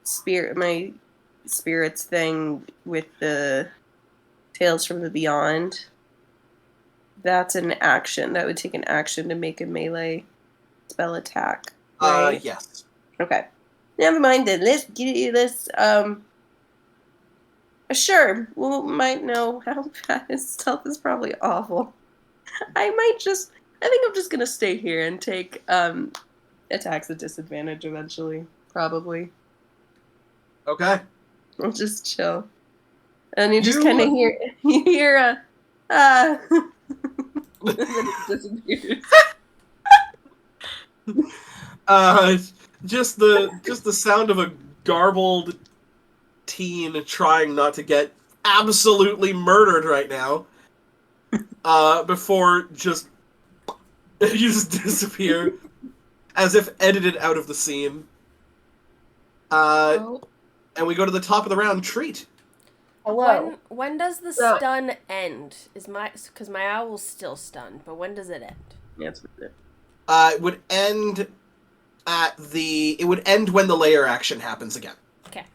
spirits thing with the Tales from the Beyond, that's an action. That would take an action to make a melee spell attack. Right? Yes. Okay. Never mind then. Let's sure. We might know how bad stealth is probably awful. I think I'm just gonna stay here and take attacks at disadvantage eventually. Probably. Okay. I'll just chill. And you just You- kinda hear a and then it disappears. Just the sound of a garbled teen trying not to get absolutely murdered right now. Before just you just disappear as if edited out of the scene. Oh. And we go to the top of the round. Treat. Hello. When does the So- stun end? Because my owl's still stunned, but when does it end? Yeah, it's it. It would end when the layer action happens again. Okay.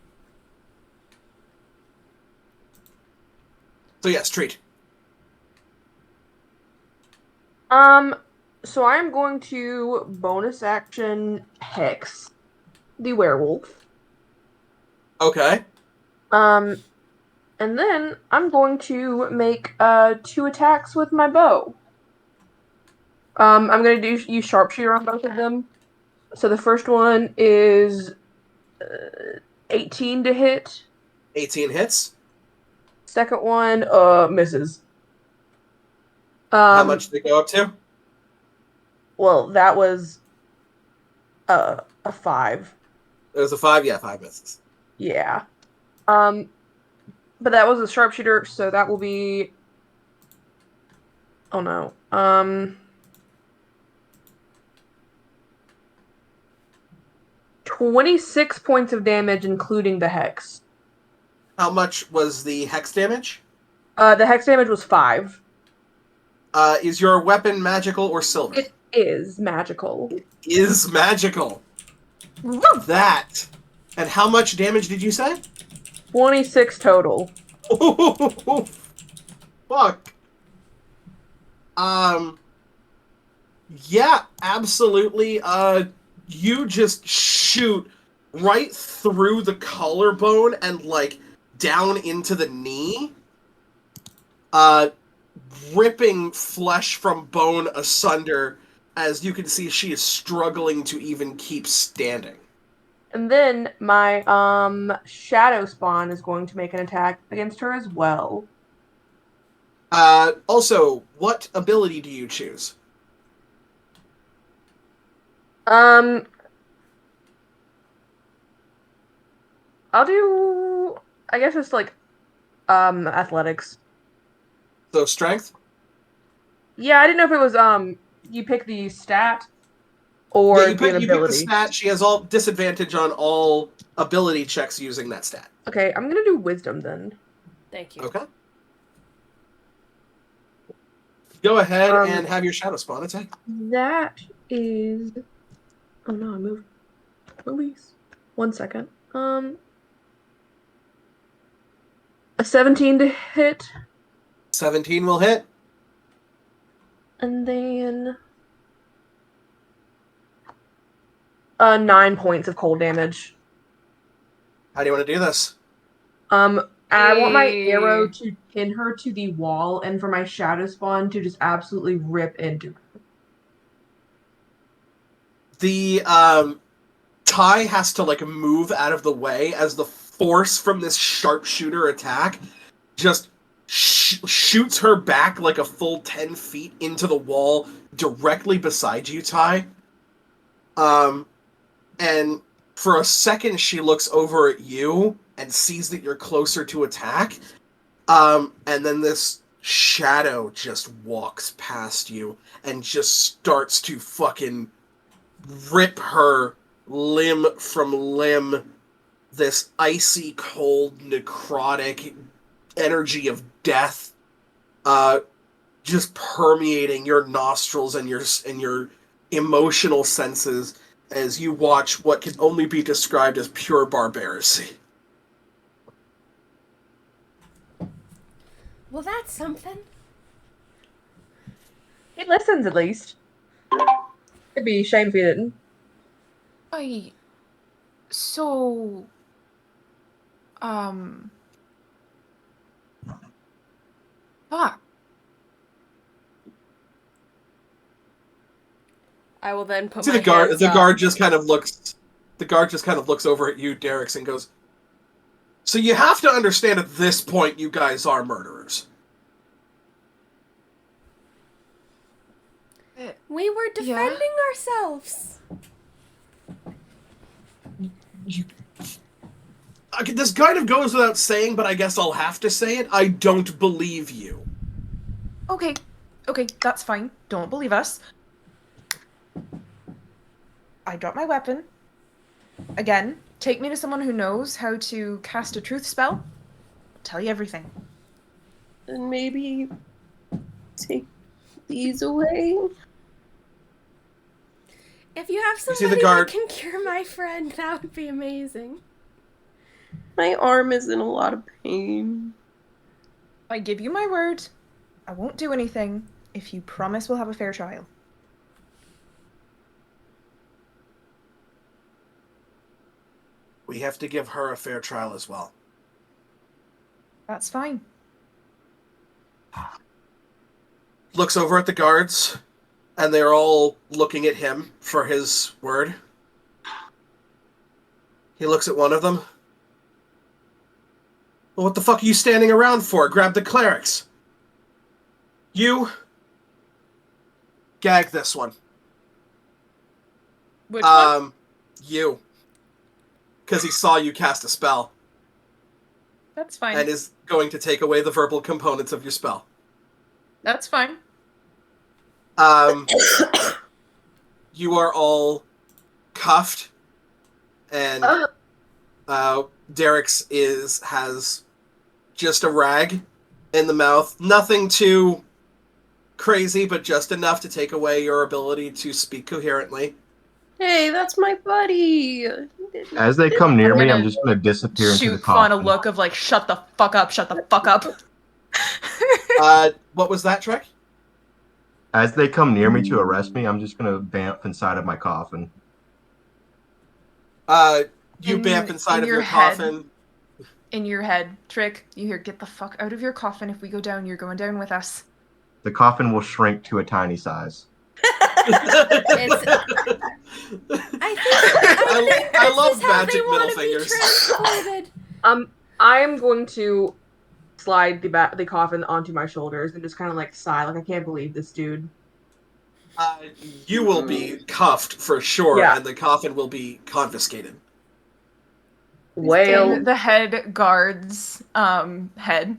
So yes, treat. So I'm going to bonus action Hex the werewolf. Okay. And then I'm going to make 2 attacks with my bow. I'm going to use sharpshooter on both of them. So the first one is 18 to hit. 18 hits. Second one misses. How much did they go up to? Well, that was a 5. It was a 5. Yeah, 5 misses. Yeah. But that was a sharpshooter, so that will be. Oh no. 26 points of damage, including the hex. How much was the hex damage? The hex damage was 5. Is your weapon magical or silver? It is magical. Is magical. That. And how much damage did you say? 26 total. Oh, fuck. Yeah, absolutely. You just shoot right through the collarbone and, like, down into the knee. Ripping flesh from bone asunder, as you can see she is struggling to even keep standing. And then my shadow spawn is going to make an attack against her as well. Also, what ability do you choose? I'll do, I guess it's like athletics. So, strength? Yeah, I didn't know if it was you pick the stat or Yeah, you the pick the ability. stat. She has all disadvantage on all ability checks using that stat. Okay, I'm gonna do wisdom then. Thank you. Okay. Go ahead Um, and have your shadow spawn attack. That is. Oh no, I moved. Release. 1 second. A 17 to hit, 17 will hit. and then 9 points of cold damage. How do you want to do this? I want my Hey. arrow to pin her to the wall, and for my shadow spawn to just absolutely rip into her. The Ty has to, like, move out of the way as the force from this sharpshooter attack just shoots her back like a full 10 feet into the wall directly beside you, Ty. And for a second she looks over at you and sees that you're closer to attack. And then this shadow just walks past you and just starts to fucking rip her limb from limb. This icy cold necrotic energy of death just permeating your nostrils and your emotional senses as you watch what can only be described as pure barbarity. Well, that's something. He listens at least. It'd be a shame if he didn't. So, fuck. I will then put See my the guard. hands The up. guard just kind of looks. The guard just kind of looks over at you, Derricks, and goes, "So you have to understand at this point, you guys are murderers." We were defending ourselves. Okay, this kind of goes without saying, but I guess I'll have to say it. I don't believe you. Okay, that's fine. Don't believe us. I dropped my weapon. Again, take me to someone who knows how to cast a truth spell. I'll tell you everything. And maybe take these away. If you have see the somebody guard- that can cure my friend, that would be amazing. My arm is in a lot of pain. I give you my word. I won't do anything if you promise we'll have a fair trial. We have to give her a fair trial as well. That's fine. Looks over at the guards, and they're all looking at him for his word. He looks at one of them. Well, what the fuck are you standing around for? Grab the clerics. You gag this one. Which one? You. Because he saw you cast a spell That's fine. and is going to take away the verbal components of your spell. That's fine. You are all cuffed, and Derricks has just a rag in the mouth. Nothing too crazy, but just enough to take away your ability to speak coherently. Hey, that's my buddy. As they come near I'm me, gonna I'm just going to disappear into the Shoot Fawn a coffin. look of like, shut the fuck up, shut the fuck up. What was that, Trek? As they come near me to arrest me, I'm just going to vamp inside of my coffin. You bamf inside in of your your head. coffin. In your head, Trick, you hear, get the fuck out of your coffin. If we go down, you're going down with us. The coffin will shrink to a tiny size. I love This is how magic they middle wanna be fingers. transported. I am going to slide the coffin onto my shoulders and just kind of like sigh, like I can't believe this dude. You will be cuffed for sure, Yeah. and the coffin will be confiscated. Well, In the head guard's head,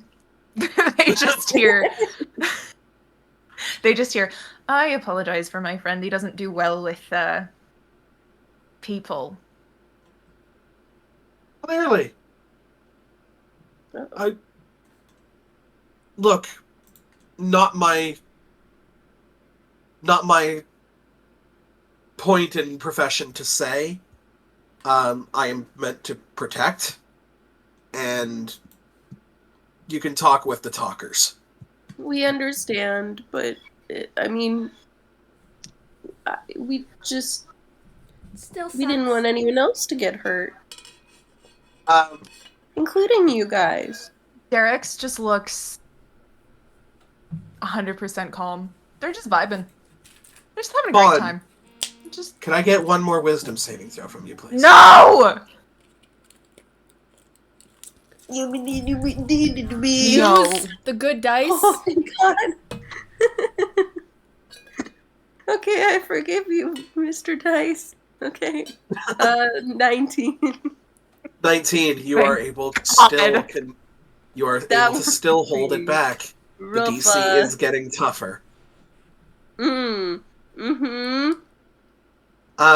they just hear. They just hear. I apologize for my friend. He doesn't do well with people. Clearly. Look, not my point in profession to say. I am meant to protect, and you can talk with the talkers. We understand, but I mean, we Still didn't want anyone else to get hurt, Um, including you guys. Derek's just looks 100% calm. They're just vibing. They're just having a Fun. great time. Just can I get one more wisdom saving throw from you, please? no. No. No. The good dice. Oh my god. Okay, I forgive you, Mr. Dice. Okay. 19. 19. You Thank are able to still God. you are That able to was still hold it pretty back. The Rough, DC is getting tougher. Mm-hmm.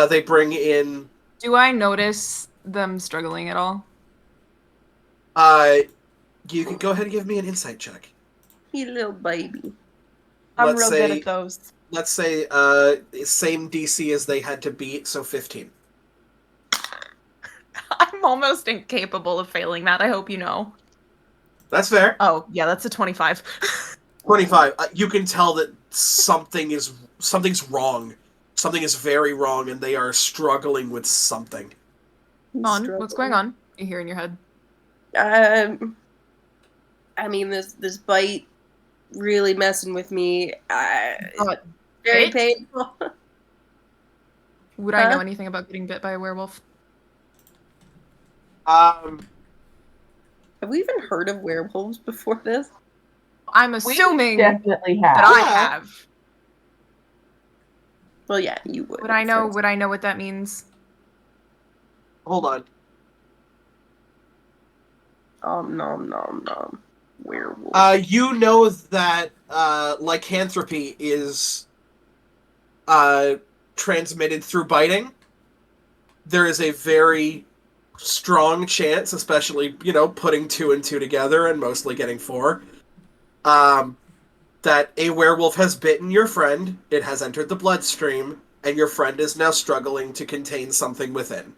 They bring in Do I notice them struggling at all? you can go ahead and give me an insight check. You little baby. I'm Let's real say- good at those. Let's say same DC as they had to beat, so 15. I'm almost incapable of failing that. I hope you know. That's fair. Oh, yeah, that's a 25. 25. You can tell that something's wrong. Something is very wrong, and they are struggling with something. What's going on? You hear in your head. I mean, this bite really messing with me. Very Bit? painful. Would I know Huh? anything about getting bit by a werewolf? Have we even heard of werewolves before this? I'm assuming that definitely have. I Yeah. have. Well, yeah, you would. Would I know? Would I know what that means? Hold on. Nom nom nom. Werewolf. You know that lycanthropy is transmitted through biting. There is a very strong chance, especially, putting 2 and 2 together and mostly getting 4, that a werewolf has bitten your friend, it has entered the bloodstream, and your friend is now struggling to contain something within.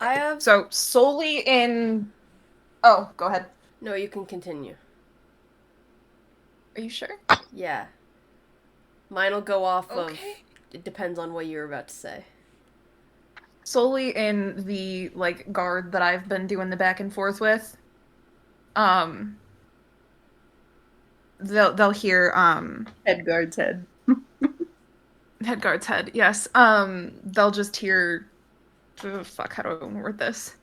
I have. So solely in. Oh, go ahead. No, you can continue. Are you sure? Yeah. Mine'll go off of. Okay. It depends on what you're about to say. Solely in the guard that I've been doing the back and forth with. They'll hear Head guard's head. head guard's head. Yes. They'll just hear. Oh, fuck. How do I word this?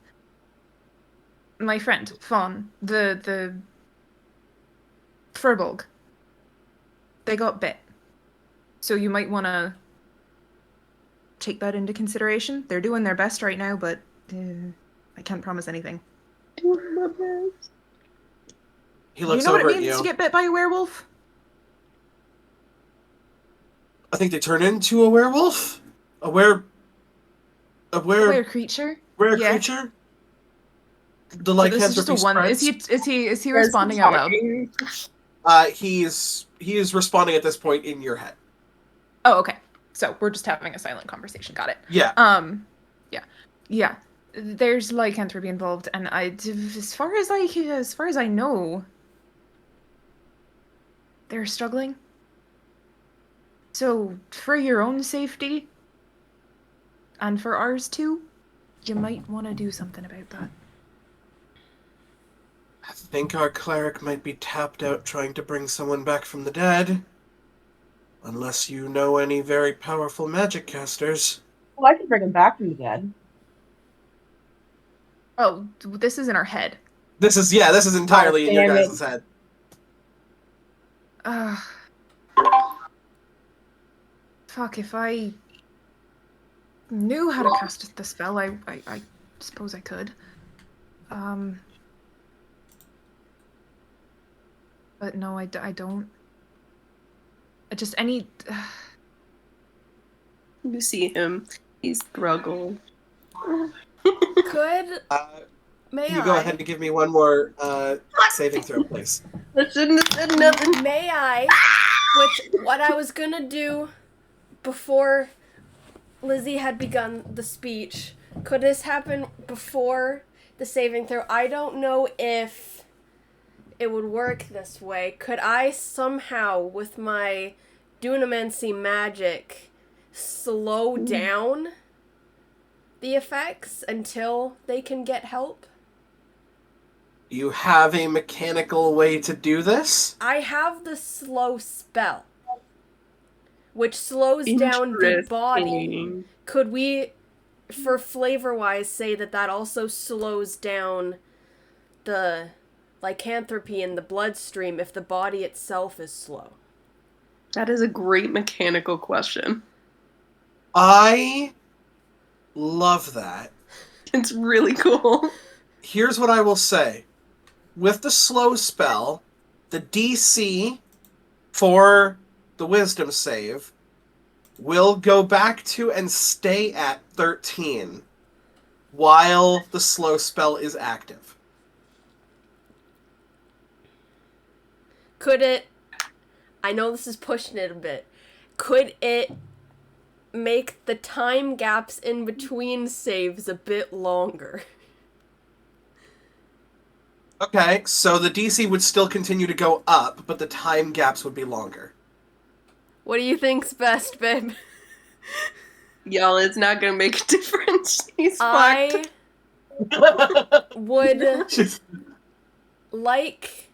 My friend Fawn, the Furbolg. They got bit, so you might want to take that into consideration. They're doing their best right now, but I can't promise anything. Doing my best. He looks You know what over it at means you. to get bit by a werewolf? I think they turn into a werewolf? A were Creature? rare Yeah. creature? The Oh, this is just lycanthropy a one. spreads. Is he responding out loud? He is responding at this point in your head. Oh, okay. So we're just having a silent conversation. Got it. Yeah. Yeah. There's lycanthropy involved, and as far as I know, they're struggling. So for your own safety, and for ours too, you might want to do something about that. I think our cleric might be tapped out trying to bring someone back from the dead. Unless you know any very powerful magic casters. Well, I can bring him back from the dead. Oh, this is in our head. This is entirely in your Damn it. guys' head. Fuck, if I knew how to cast the spell, I suppose I could. But no, I don't. I just, any... You see him. He's struggled. Could may Can you I? go ahead and give me one more saving throw, please? I shouldn't have said nothing. May I? Which what I was gonna do before Lizzie had begun the speech. Could this happen before the saving throw? I don't know if it would work this way. Could I somehow, with my Dunamancy magic, slow down the effects until they can get help? You have a mechanical way to do this? I have the slow spell, which slows down the body. Interesting. Could we, for flavor-wise, say that also slows down the lycanthropy in the bloodstream if the body itself is slow? That is a great mechanical question. I love that. It's really cool. Here's what I will say. With the slow spell, the DC for the wisdom save will go back to and stay at 13 while the slow spell is active. Could it, I know this is pushing it a bit, could it make the time gaps in between saves a bit longer? Okay, so the DC would still continue to go up, but the time gaps would be longer. What do you think's best, babe? Y'all, it's not gonna make a difference. He's I fucked. would like...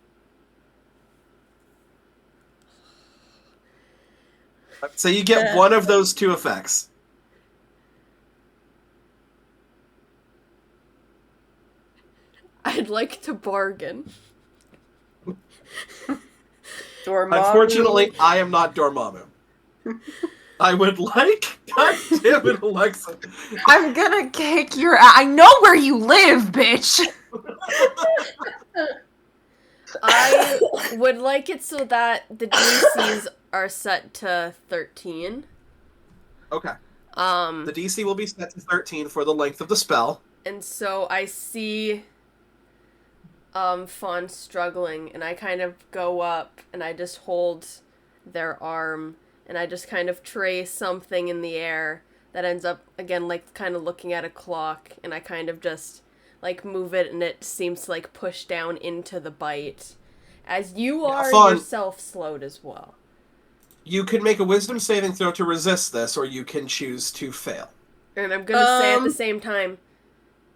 So you get one of those two effects. I'd like to bargain. Dormammu. Unfortunately, I am not Dormammu. I would like... God damn it, Alexa. I'm gonna kick your ass. I know where you live, bitch! I would like it so that the DCs are set to 13. Okay. The DC will be set to 13 for the length of the spell. And so I see Fawn struggling, and I kind of go up, and I just hold their arm, and I just kind of trace something in the air that ends up, again, like, kind of looking at a clock, and I kind of just, like, move it, and it seems to, like, push down into the bite. As you are Fawn, yourself slowed as well. you can make a wisdom saving throw to resist this, or you can choose to fail. And I'm gonna say at the same time,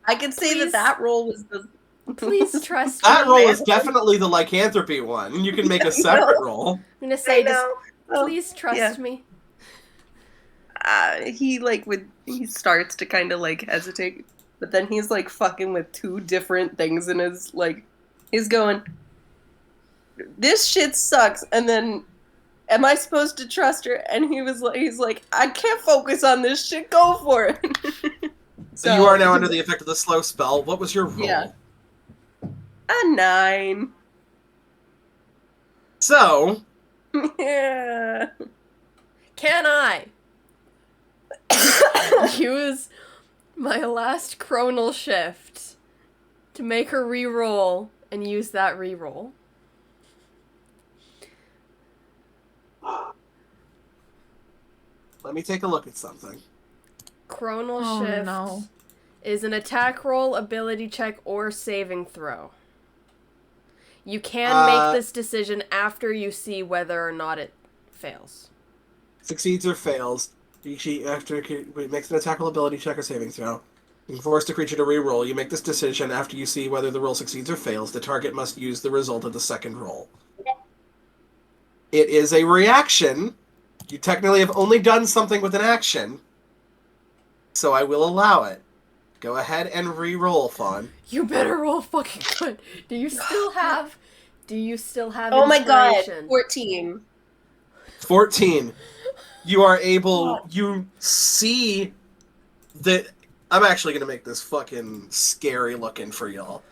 I can say Please. that roll was the... please trust That me. roll is definitely the lycanthropy one. You can make a separate roll. I'm gonna say, I know. please trust yeah. me. He starts to kind of, like, hesitate, but then he's, like, fucking with two different things in his, like, he's going, this shit sucks, and then, am I supposed to trust her? And he's like, I can't focus on this shit, go for it. So you are now under the effect of the slow spell. What was your roll? Yeah. A 9. So, Yeah. Can I use my last chronal shift to make her re-roll and use that re-roll? Let me take a look at something. Chronal Oh, Shift no. is an attack roll, ability check, or saving throw. You can make this decision after you see whether or not it fails. Succeeds or fails. After it makes an attack roll, ability check, or saving throw. You can force the creature to re-roll. You make this decision after you see whether the roll succeeds or fails. The target must use the result of the second roll. It is a reaction. You technically have only done something with an action, so I will allow it. Go ahead and re-roll, Fawn. You better roll fucking good. Do you still have Oh my god, inspiration? 14. 14. You are able... You see that... I'm actually going to make this fucking scary looking for y'all.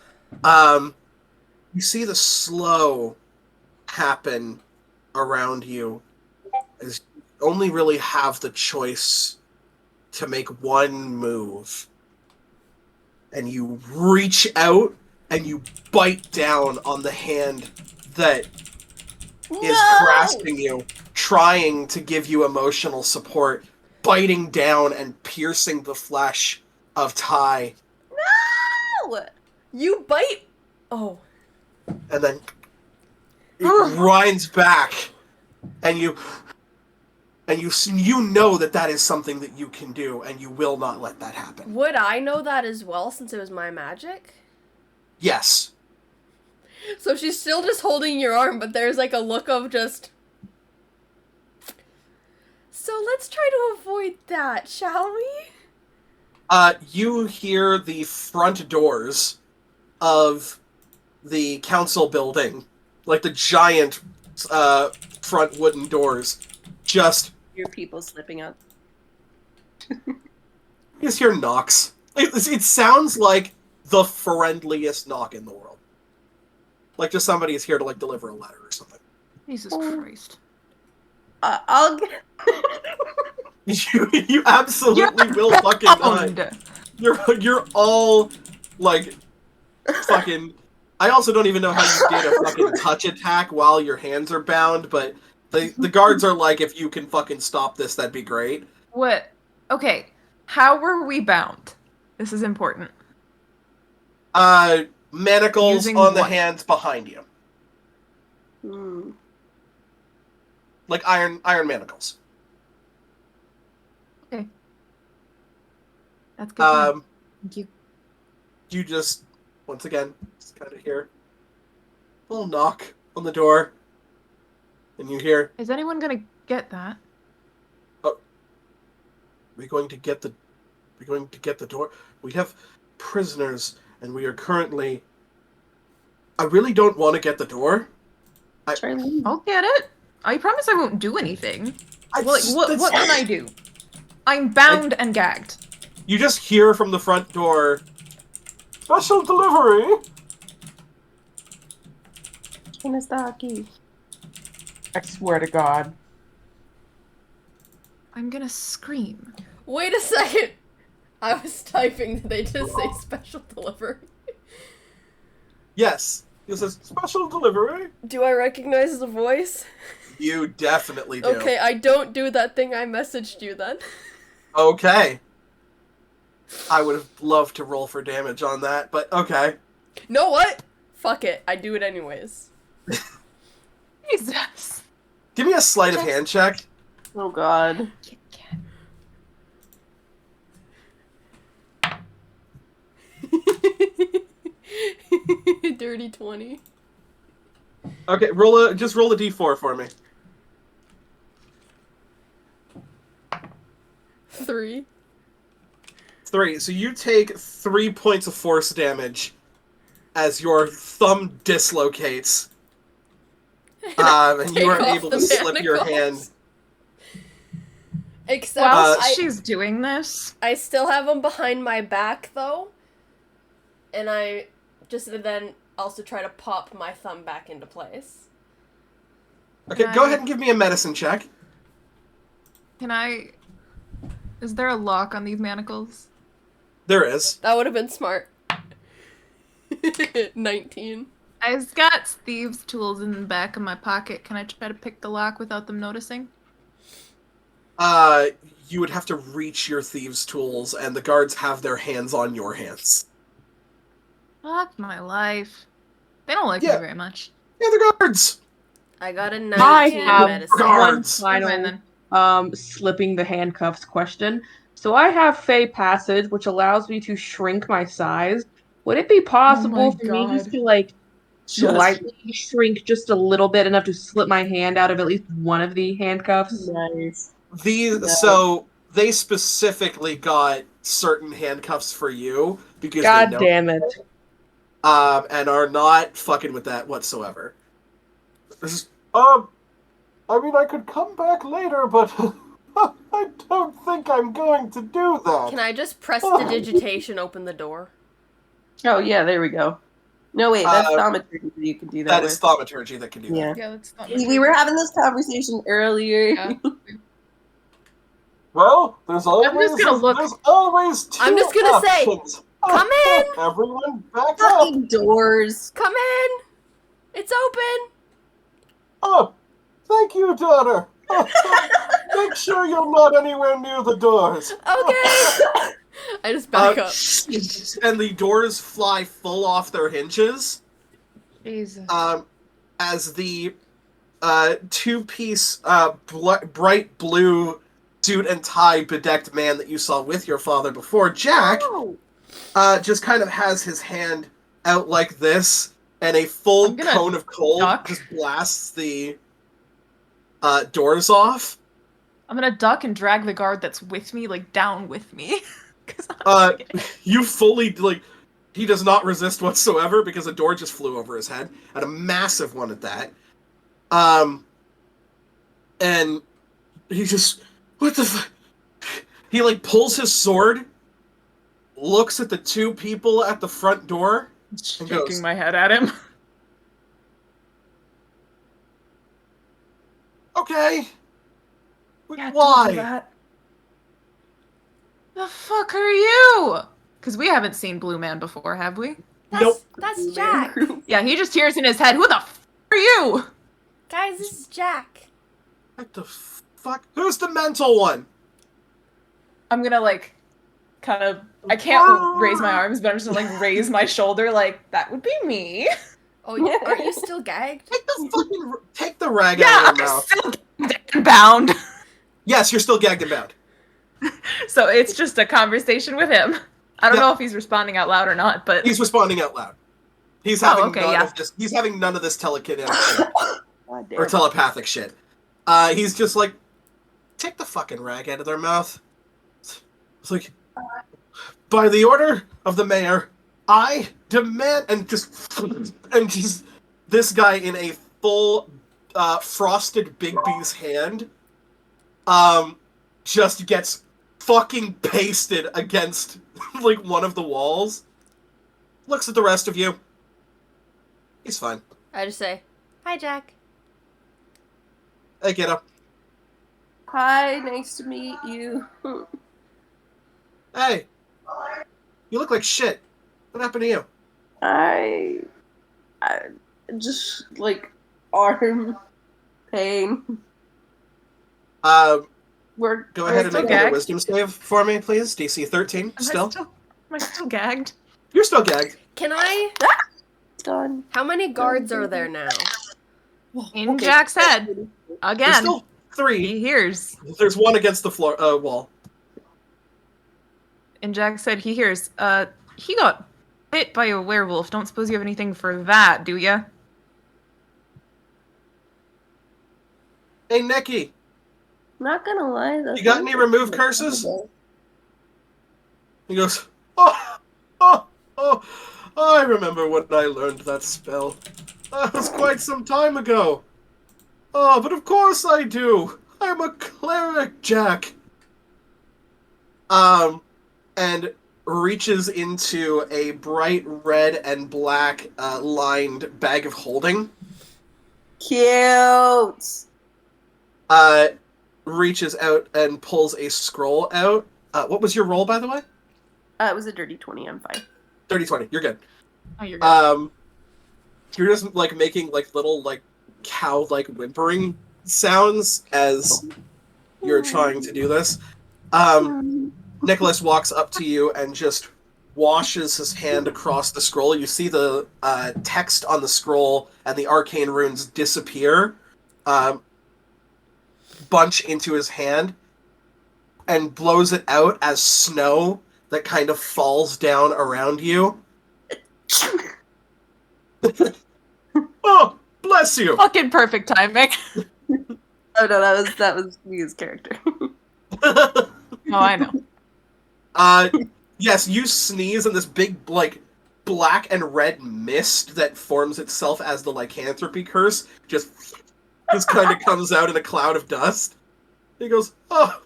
You see the slow happen around you. As you only really have the choice to make one move. And you reach out and you bite down on the hand that is grasping you, trying to give you emotional support, biting down and piercing the flesh of Ty, No! You bite. Oh. and then it grinds back, and you know that is something that you can do, and you will not let that happen. Would I know that as well since it was my magic? Yes. So she's still just holding your arm, but there's like a look of just... So let's try to avoid that, shall we? You hear the front doors of the council building, like the giant front wooden doors, just... Your people slipping up. You just hear knocks. It sounds like the friendliest knock in the world. Like just somebody is here to like deliver a letter or something. Jesus Christ. I'll get... You absolutely will fucking die. You're all like fucking. I also don't even know how you did a fucking touch attack while your hands are bound, but the guards are like, if you can fucking stop this, that'd be great. What? Okay. How were we bound? This is important. Manacles Using on the what? hands behind you, Hmm. like iron manacles. Okay. That's good. to know. Thank you. You just once again just kind of hear a little knock on the door, and you hear, Is anyone gonna get that? We're going to get the door. We have prisoners, and we are currently... I really don't want to get the door. Charlene. I'll get it. I promise I won't do anything. What can I do? I'm bound and gagged. You just hear from the front door, special delivery. Kinestaki. I swear to God. I'm gonna scream. Wait a second! I was typing, did they just say special delivery? Yes. It says special delivery. Do I recognize the voice? You definitely do. Okay, I don't do that thing I messaged you then. Okay. I would have loved to roll for damage on that, but okay. Know what? Fuck it, I do it anyways. Jesus. Give me a sleight of hand check. Oh god. Dirty 20. Okay, just roll a d4 for me. 3. 3. So you take 3 points of force damage as your thumb dislocates. And you are Take able off to the slip your hand. manacles. Except While I she's doing this, I still have them behind my back though. And I just then also try to pop my thumb back into place. Okay, Can go I- ahead and give me a medicine check. can I... Is there a lock on these manacles? There is. That would have been smart. 19. I've got thieves' tools in the back of my pocket. Can I try to pick the lock without them noticing? You would have to reach your thieves' tools, and the guards have their hands on your hands. Fuck my life. They don't like Yeah. me very much. Yeah, the guards! I got a I 19 have medicine. one Guards. Fine final then. slipping the handcuffs question. So I have Fey Passage, which allows me to shrink my size. Would it be possible for me just God. to like Just slightly shrink just a little bit, enough to slip my hand out of at least one of the handcuffs? nice. So they specifically got certain handcuffs for you because God they know, damn it. and are not fucking with that whatsoever. I mean, I could come back later, but I don't think I'm going to do that. Can I just press the digitation, open the door? Oh yeah, there we go. No wait, that's Uh, thaumaturgy you can do that That with. is thaumaturgy that can do that. Yeah. Yeah, that's not We were having this conversation earlier. Yeah. Well, there's always gonna look- there's always two I'm just gonna say, options. come in! Everyone, back up! Fucking doors. Come in! It's open! Oh, thank you, daughter. Make sure you're not anywhere near the doors. Okay! I just back up. And the doors fly full off their hinges. Jesus. As the two-piece bright blue suit and tie bedecked man that you saw with your father before, Jack, Oh. just kind of has his hand out like this, and a full I'm gonna cone of cold duck. just blasts the doors off. I'm gonna duck and drag the guard that's with me, like, down with me. 'Cause I'm You fully, like, he does not resist whatsoever because a door just flew over his head, and a massive one at that. And he just, what the fuck? He, like, pulls his sword, looks at the two people at the front door, shaking goes- my head at him. okay. Yeah, don't do Why? that. The fuck are you? Because we haven't seen Blue Man before, have we? That's Jack. Yeah, he just hears in his head, who the f are you? Guys, this is Jack. What the fuck? Who's the mental one? I'm gonna, like, kind of, I can't raise my arms, but I'm just gonna, like, raise my shoulder, like, that would be me. Oh, aren't you still gagged? Take the rag Yeah, out of your I'm mouth. still gagged and bound. Yes, you're still gagged and bound. So it's just a conversation with him. I don't Yeah. know if he's responding out loud or not, but He's responding out loud. He's having okay, none yeah. of this. He's having none of this telekinetic shit God damn. or telepathic shit. He's just like, take the fucking rag out of their mouth. It's like, by the order of the mayor, I demand, and just this guy in a full frosted Big B's hand, just gets fucking pasted against like one of the walls. Looks at the rest of you. He's fine. I just say, hi, Jack. Hey, get up. Hi, nice to meet you. Hey, you look like shit. What happened to you? I just like arm pain. We're Go ahead and still make gagged? another wisdom save for me, please. DC 13. am Still? am I still gagged? You're still gagged. Can I? done. How many guards are there now? In Okay. Jack's head. There's Again. still He 3. hears. There's one against the floor wall. And Jack said he hears. He got bit by a werewolf. Don't suppose you have anything for that, do ya? Hey, Nikki. Not gonna lie, though. You got any remove curses? He goes, oh, I remember when I learned that spell. That was quite some time ago. Oh, but of course I do. I'm a cleric, Jack. And reaches into a bright red and black lined bag of holding. Cute. Reaches out and pulls a scroll out. What was your roll, by the way? It was a dirty 20. I'm fine. 30-20. You're good. Oh, you're good. You're just like making like little like cow like whimpering sounds as you're trying to do this. Nicholas walks up to you and just washes his hand across the scroll. You see the text on the scroll and the arcane runes disappear, bunch into his hand, and blows it out as snow that kind of falls down around you. Oh, bless you! Fucking perfect timing. Oh no, that was Mia's character. Oh, I know. Yes, you sneeze and this big, like, black and red mist that forms itself as the lycanthropy curse just kind of comes out in a cloud of dust. He goes, oh,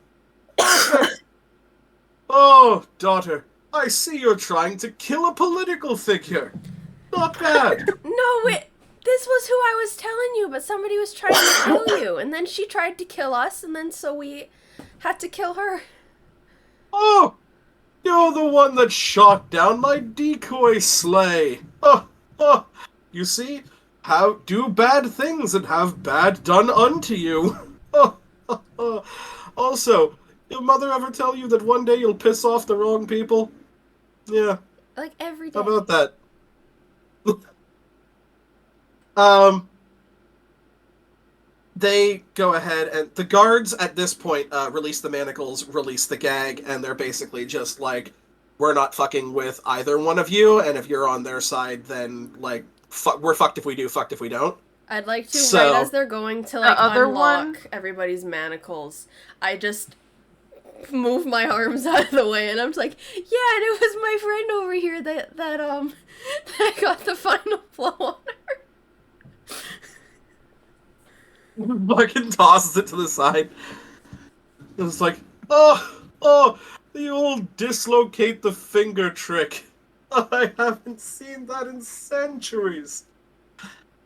perfect. Oh, daughter, I see you're trying to kill a political figure. Not bad. No, this was who I was telling you, but somebody was trying to kill you, and then she tried to kill us, and then so we had to kill her. Oh, you're the one that shot down my decoy sleigh. Oh, you see, how do bad things and have bad done unto you. Also, your mother ever tell you that one day you'll piss off the wrong people? Yeah, Like, every day. how about that? They go ahead, and the guards at this point release the manacles, release the gag, and they're basically just like, we're not fucking with either one of you, and if you're on their side, then, like, we're fucked if we do, fucked if we don't. I'd like to, So- right as they're going to, like, other unlock one? everybody's manacles, I just move my arms out of the way, and I'm just like, yeah, and it was my friend over here that that got the final blow on her. Fucking tosses it to the side. It's like, oh, the old dislocate the finger trick. I haven't seen that in centuries.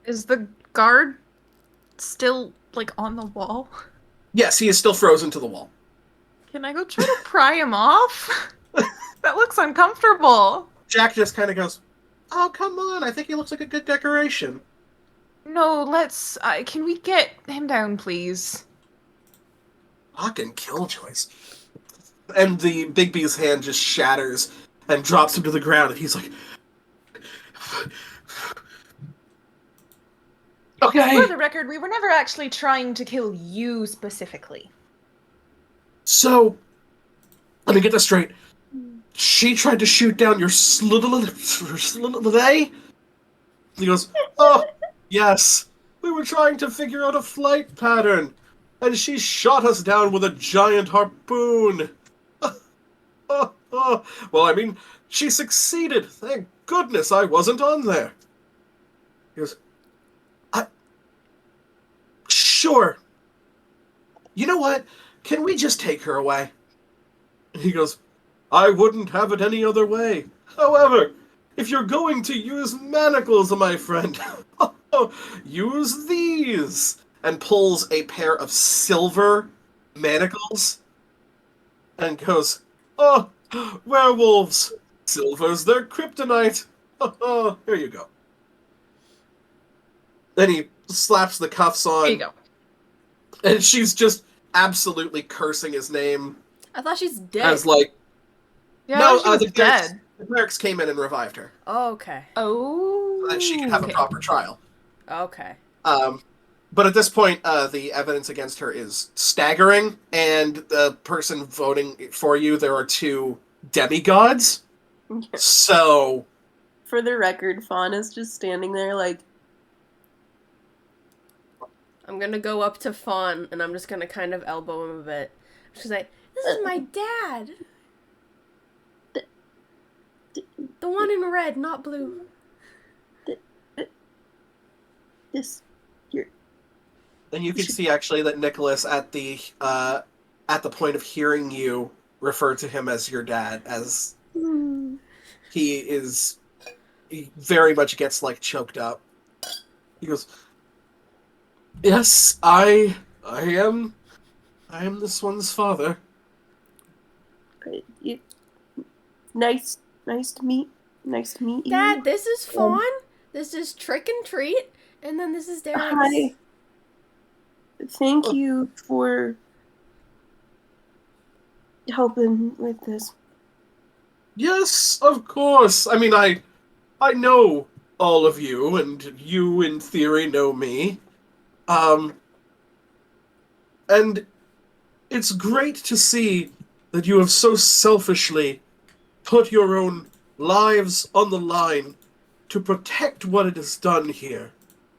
Is the guard still, like, on the wall? Yes, he is still frozen to the wall. Can I go try to pry him off? That looks uncomfortable. Jack just kind of goes, oh, come on, I think he looks like a good decoration. No, let's... can we get him down, please? Fucking killjoys. And the Big B's hand just shatters and drops him to the ground, and he's like, okay. For the record, we were never actually trying to kill you specifically. So, let me get this straight. She tried to shoot down your they? He goes, oh, yes. We were trying to figure out a flight pattern, and she shot us down with a giant harpoon. Well, I mean, she succeeded. Thank goodness I wasn't on there. He goes, sure. You know what? Can we just take her away? He goes, I wouldn't have it any other way. However, if you're going to use manacles, my friend, use these. And pulls a pair of silver manacles and goes, oh, werewolves. Silver's their kryptonite. Here you go. Then he slaps the cuffs on. There you go. And she's just absolutely cursing his name I thought she's dead. as like, Yeah, no, she was the dead. clerics came in and revived her Oh, okay. Oh. so that she could have okay. a proper trial. Okay. But at this point, the evidence against her is staggering, and the person voting for you, there are two demigods. So, For the record, Fawn is just standing there like, I'm gonna go up to Fawn, and I'm just gonna kind of elbow him a bit. She's like, this is my dad. The one in red, not blue. this. and you can see actually that Nicholas at the point of hearing you refer to him as your dad, as he very much gets like choked up. He goes, yes, I am this one's father. Nice to meet you. Dad, this is Fawn. This is Trick and Treat, and then this is Derek's. Hi. Thank you for helping with this? Yes, of course. I mean, I know all of you, and you, in theory, know me. And it's great to see that you have so selfishly put your own lives on the line to protect what it has done here,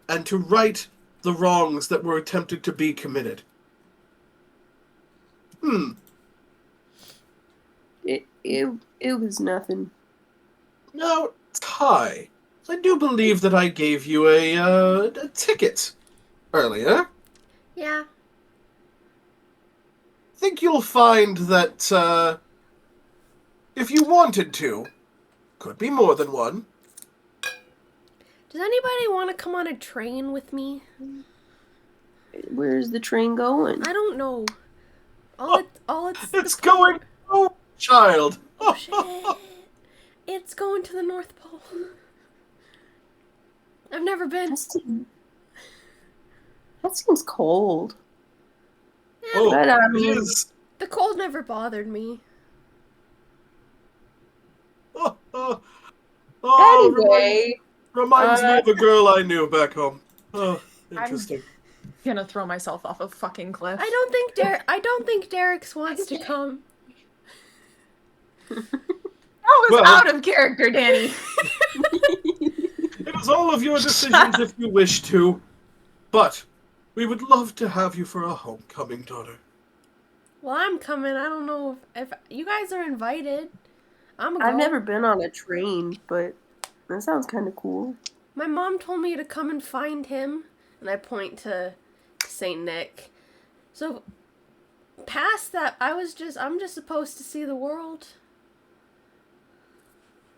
and to right the wrongs that were attempted to be committed. It was nothing. Now, Ty, I do believe that I gave you a ticket earlier. Yeah. I think you'll find that, if you wanted to, could be more than one. Does anybody want to come on a train with me? Where's the train going? I don't know. It's going. Oh, child. Oh shit! It's going to the North Pole. I've never been. That seems cold. Oh, But, it is. The cold never bothered me. Anyway, reminds me of a girl I knew back home. Oh, interesting. Gonna throw myself off a fucking cliff. I don't think Derek's wants to come. That was out of character, Danny. It is all of your decisions if you wish to, but we would love to have you for a homecoming, daughter. Well, I'm coming. I don't know if you guys are invited. I've never been on a train, but that sounds kind of cool. My mom told me to come and find him, and I point to Saint Nick. So, past that, I'm just supposed to see the world.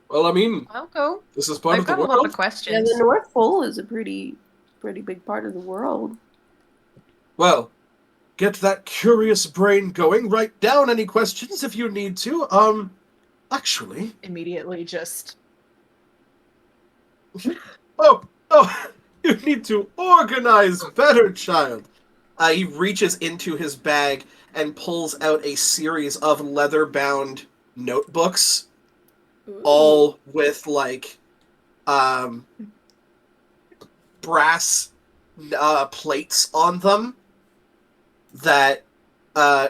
Well, I mean, I'll go. this is part I've of the got a world. lot of Yeah, questions. the North Pole is a pretty big part of the world. Well, get that curious brain going. Write down any questions if you need to. Actually. Immediately just... Oh, you need to organize better, child. He reaches into his bag and pulls out a series of leather-bound notebooks, all with, like, brass plates on them that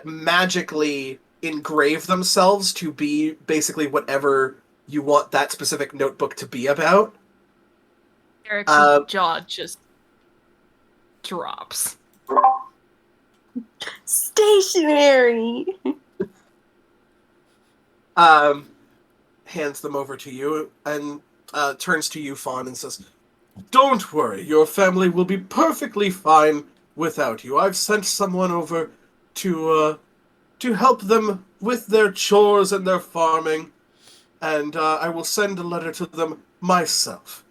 magically engrave themselves to be basically whatever you want that specific notebook to be about. Eric's jaw just drops. Stationary! Hands them over to you and turns to you, Fawn, and says, "Don't worry, your family will be perfectly fine without you. I've sent someone over to help them with their chores and their farming, and I will send a letter to them myself."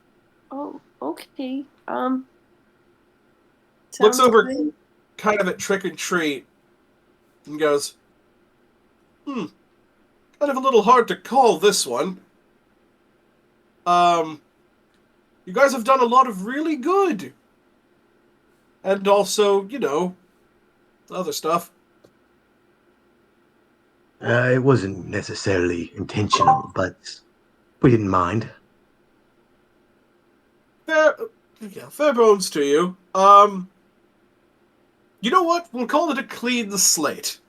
Oh, okay. Looks sounds over good. kind of at Trick or Treat and goes, kind of a little hard to call this one. You guys have done a lot of really good. And also, other stuff. It wasn't necessarily intentional, but we didn't mind. Fair bones to you. You know what? We'll call it a clean slate.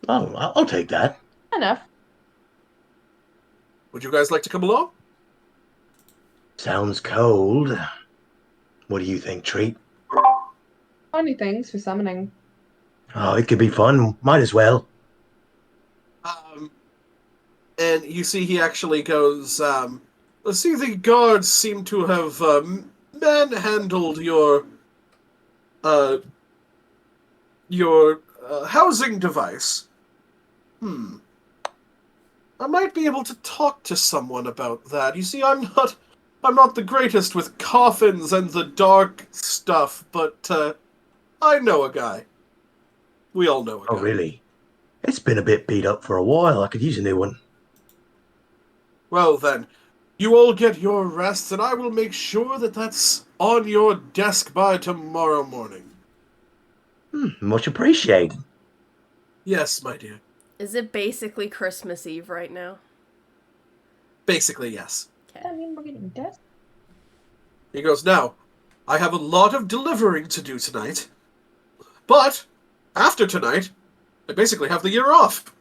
Oh, I'll take that. Enough. Would you guys like to come along? Sounds cold. What do you think, Treat? Funny things for summoning. Oh, it could be fun. Might as well. And you see he actually goes, let's see, the guards seem to have manhandled your housing device. I might be able to talk to someone about that. You see, I'm not the greatest with coffins and the dark stuff, but I know a guy. We all know a guy. Oh, really? It's been a bit beat up for a while. I could use a new one. Well then, you all get your rest, and I will make sure that that's on your desk by tomorrow morning. Much appreciated. Yes, my dear. Is it basically Christmas Eve right now? Basically, yes. Okay. mean we're getting death? He goes, now, I have a lot of delivering to do tonight. But, after tonight, I basically have the year off.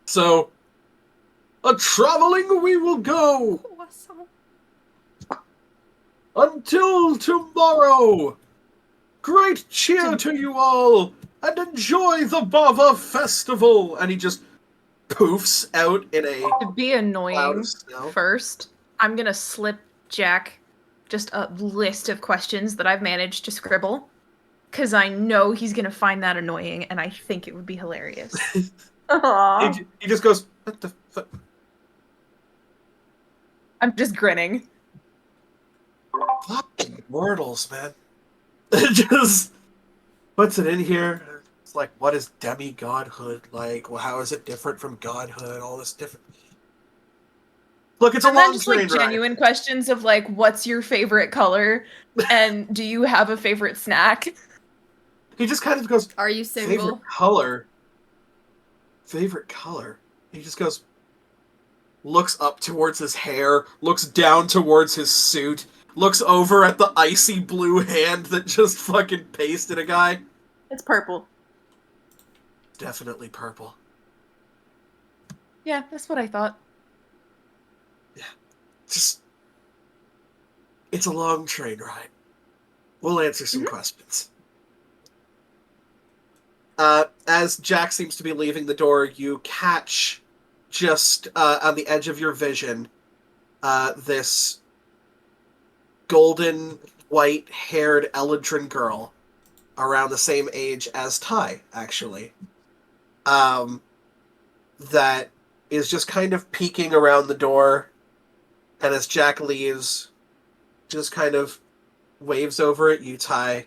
So, a-traveling we will go! Awesome. Until tomorrow! Great cheer to you all! And enjoy the Bava Festival! And he just poofs out in a To be cloud annoying of snow. first, I'm gonna slip Jack just a list of questions that I've managed to scribble. Because I know he's gonna find that annoying, and I think it would be hilarious. Aww. He just goes, what the fuck? I'm just grinning. Fucking Wordles, man. Just puts it in here. It's like, what is demigodhood like? Well, how is it different from godhood? All this different. Look, it's a And then long just train like ride. genuine questions of like, what's your favorite color? And do you have a favorite snack? He just kind of goes, Are you single? favorite color. Favorite color. He just goes, looks up towards his hair, looks down towards his suit, looks over at the icy blue hand that just fucking pasted a guy. It's purple. Definitely purple. Yeah, that's what I thought. Just, it's a long train ride. We'll answer some questions. As Jack seems to be leaving the door, you catch just on the edge of your vision this golden white-haired Eladrin girl around the same age as Ty, actually. That is just kind of peeking around the door, and as Jack leaves, just kind of waves over at you, Ty,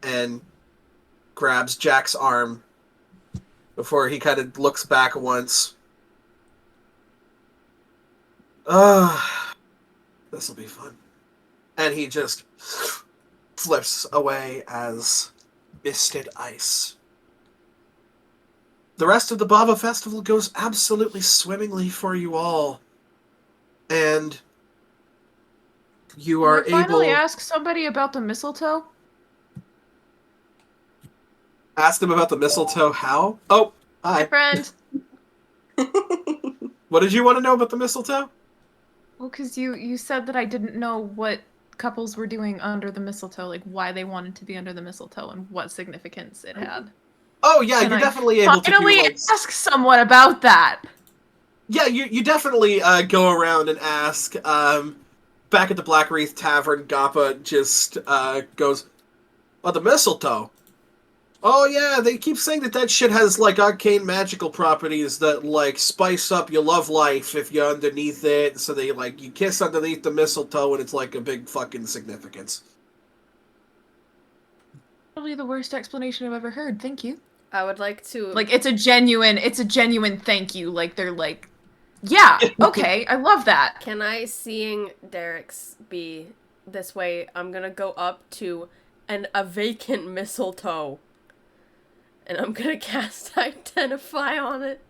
and grabs Jack's arm before he kind of looks back once. This'll be fun. And he just flips away as misted ice. The rest of the Bava Festival goes absolutely swimmingly for you all. And you are Can I finally able... ask somebody about the mistletoe? Ask them about the mistletoe. How? Oh, hi. Friend. What did you want to know about the mistletoe? Well, because you said that I didn't know what couples were doing under the mistletoe, like why they wanted to be under the mistletoe and what significance it had. Oh, yeah, Can you're I definitely able to do, finally like... ask someone about that. Yeah, you definitely go around and ask. Back at the Black Wreath Tavern, Gappa just goes, "Oh, the mistletoe. Oh yeah, they keep saying that shit has like arcane magical properties that like spice up your love life if you're underneath it. So they like you kiss underneath the mistletoe and it's like a big fucking significance." Probably the worst explanation I've ever heard. Thank you. I would like to Like it's a genuine thank you. Like they're like, yeah, okay, I love that. Can I, seeing Derek's be this way, I'm gonna go up to a vacant mistletoe. And I'm gonna cast Identify on it.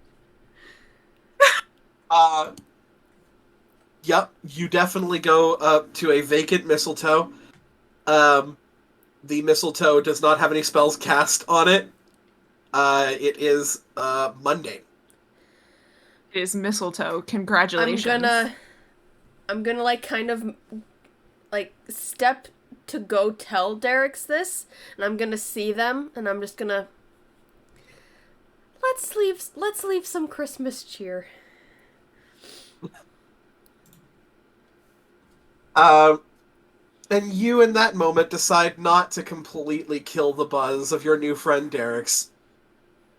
Yep, you definitely go up to a vacant mistletoe. The mistletoe does not have any spells cast on it. It is mundane. It is mistletoe. Congratulations. I'm gonna like kind of like step to go tell Derek's this, and I'm gonna see them, and I'm just gonna let's leave some Christmas cheer. And you in that moment decide not to completely kill the buzz of your new friend Derek's.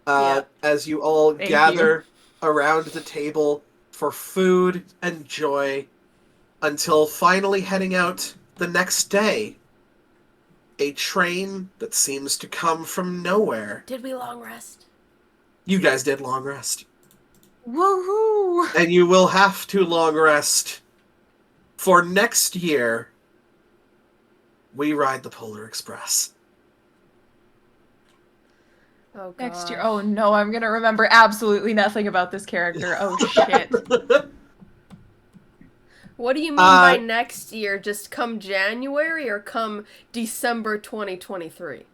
As you all Thank gather around the table for food and joy until finally heading out the next day. A train that seems to come from nowhere. Did we long rest? You guys did long rest. Woohoo! And you will have to long rest for next year. We ride the Polar Express. Oh god. Next year. Oh no, I'm gonna remember absolutely nothing about this character. Oh shit. What do you mean by Uh, next year? Just come January or come December 2023?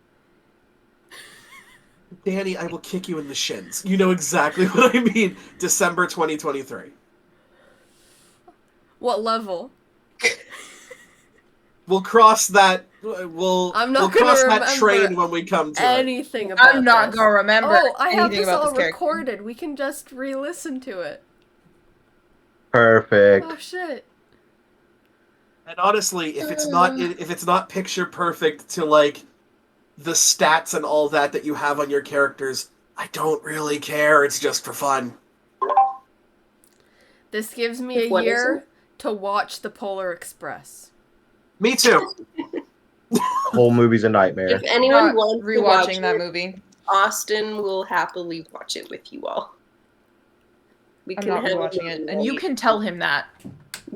Danny, I will kick you in the shins. You know exactly what I mean. December 2023. What level? We'll cross that. We'll I'm not we'll gonna cross that remember train when we come to it. Anything about I'm not this. gonna remember Oh, I have anything this about all this character. recorded. We can just re-listen to it. Perfect. Oh shit. And honestly, if it's not picture perfect to like the stats and all that you have on your characters, I don't really care. It's just for fun. This gives me a What is year to watch The Polar Express. Me too. Whole movie's a nightmare. If anyone Not wants to watch rewatching that it, movie. Austin will happily watch it with you all. We I'm not have rewatching it, and you can tell him that.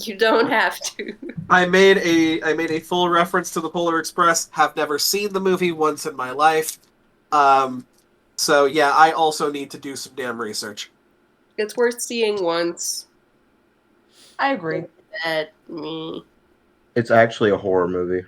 You don't have to. I made a full reference to the Polar Express. Have never seen the movie once in my life. So yeah, I also need to do some damn research. It's worth seeing once. I agree. That me. It's actually a horror movie.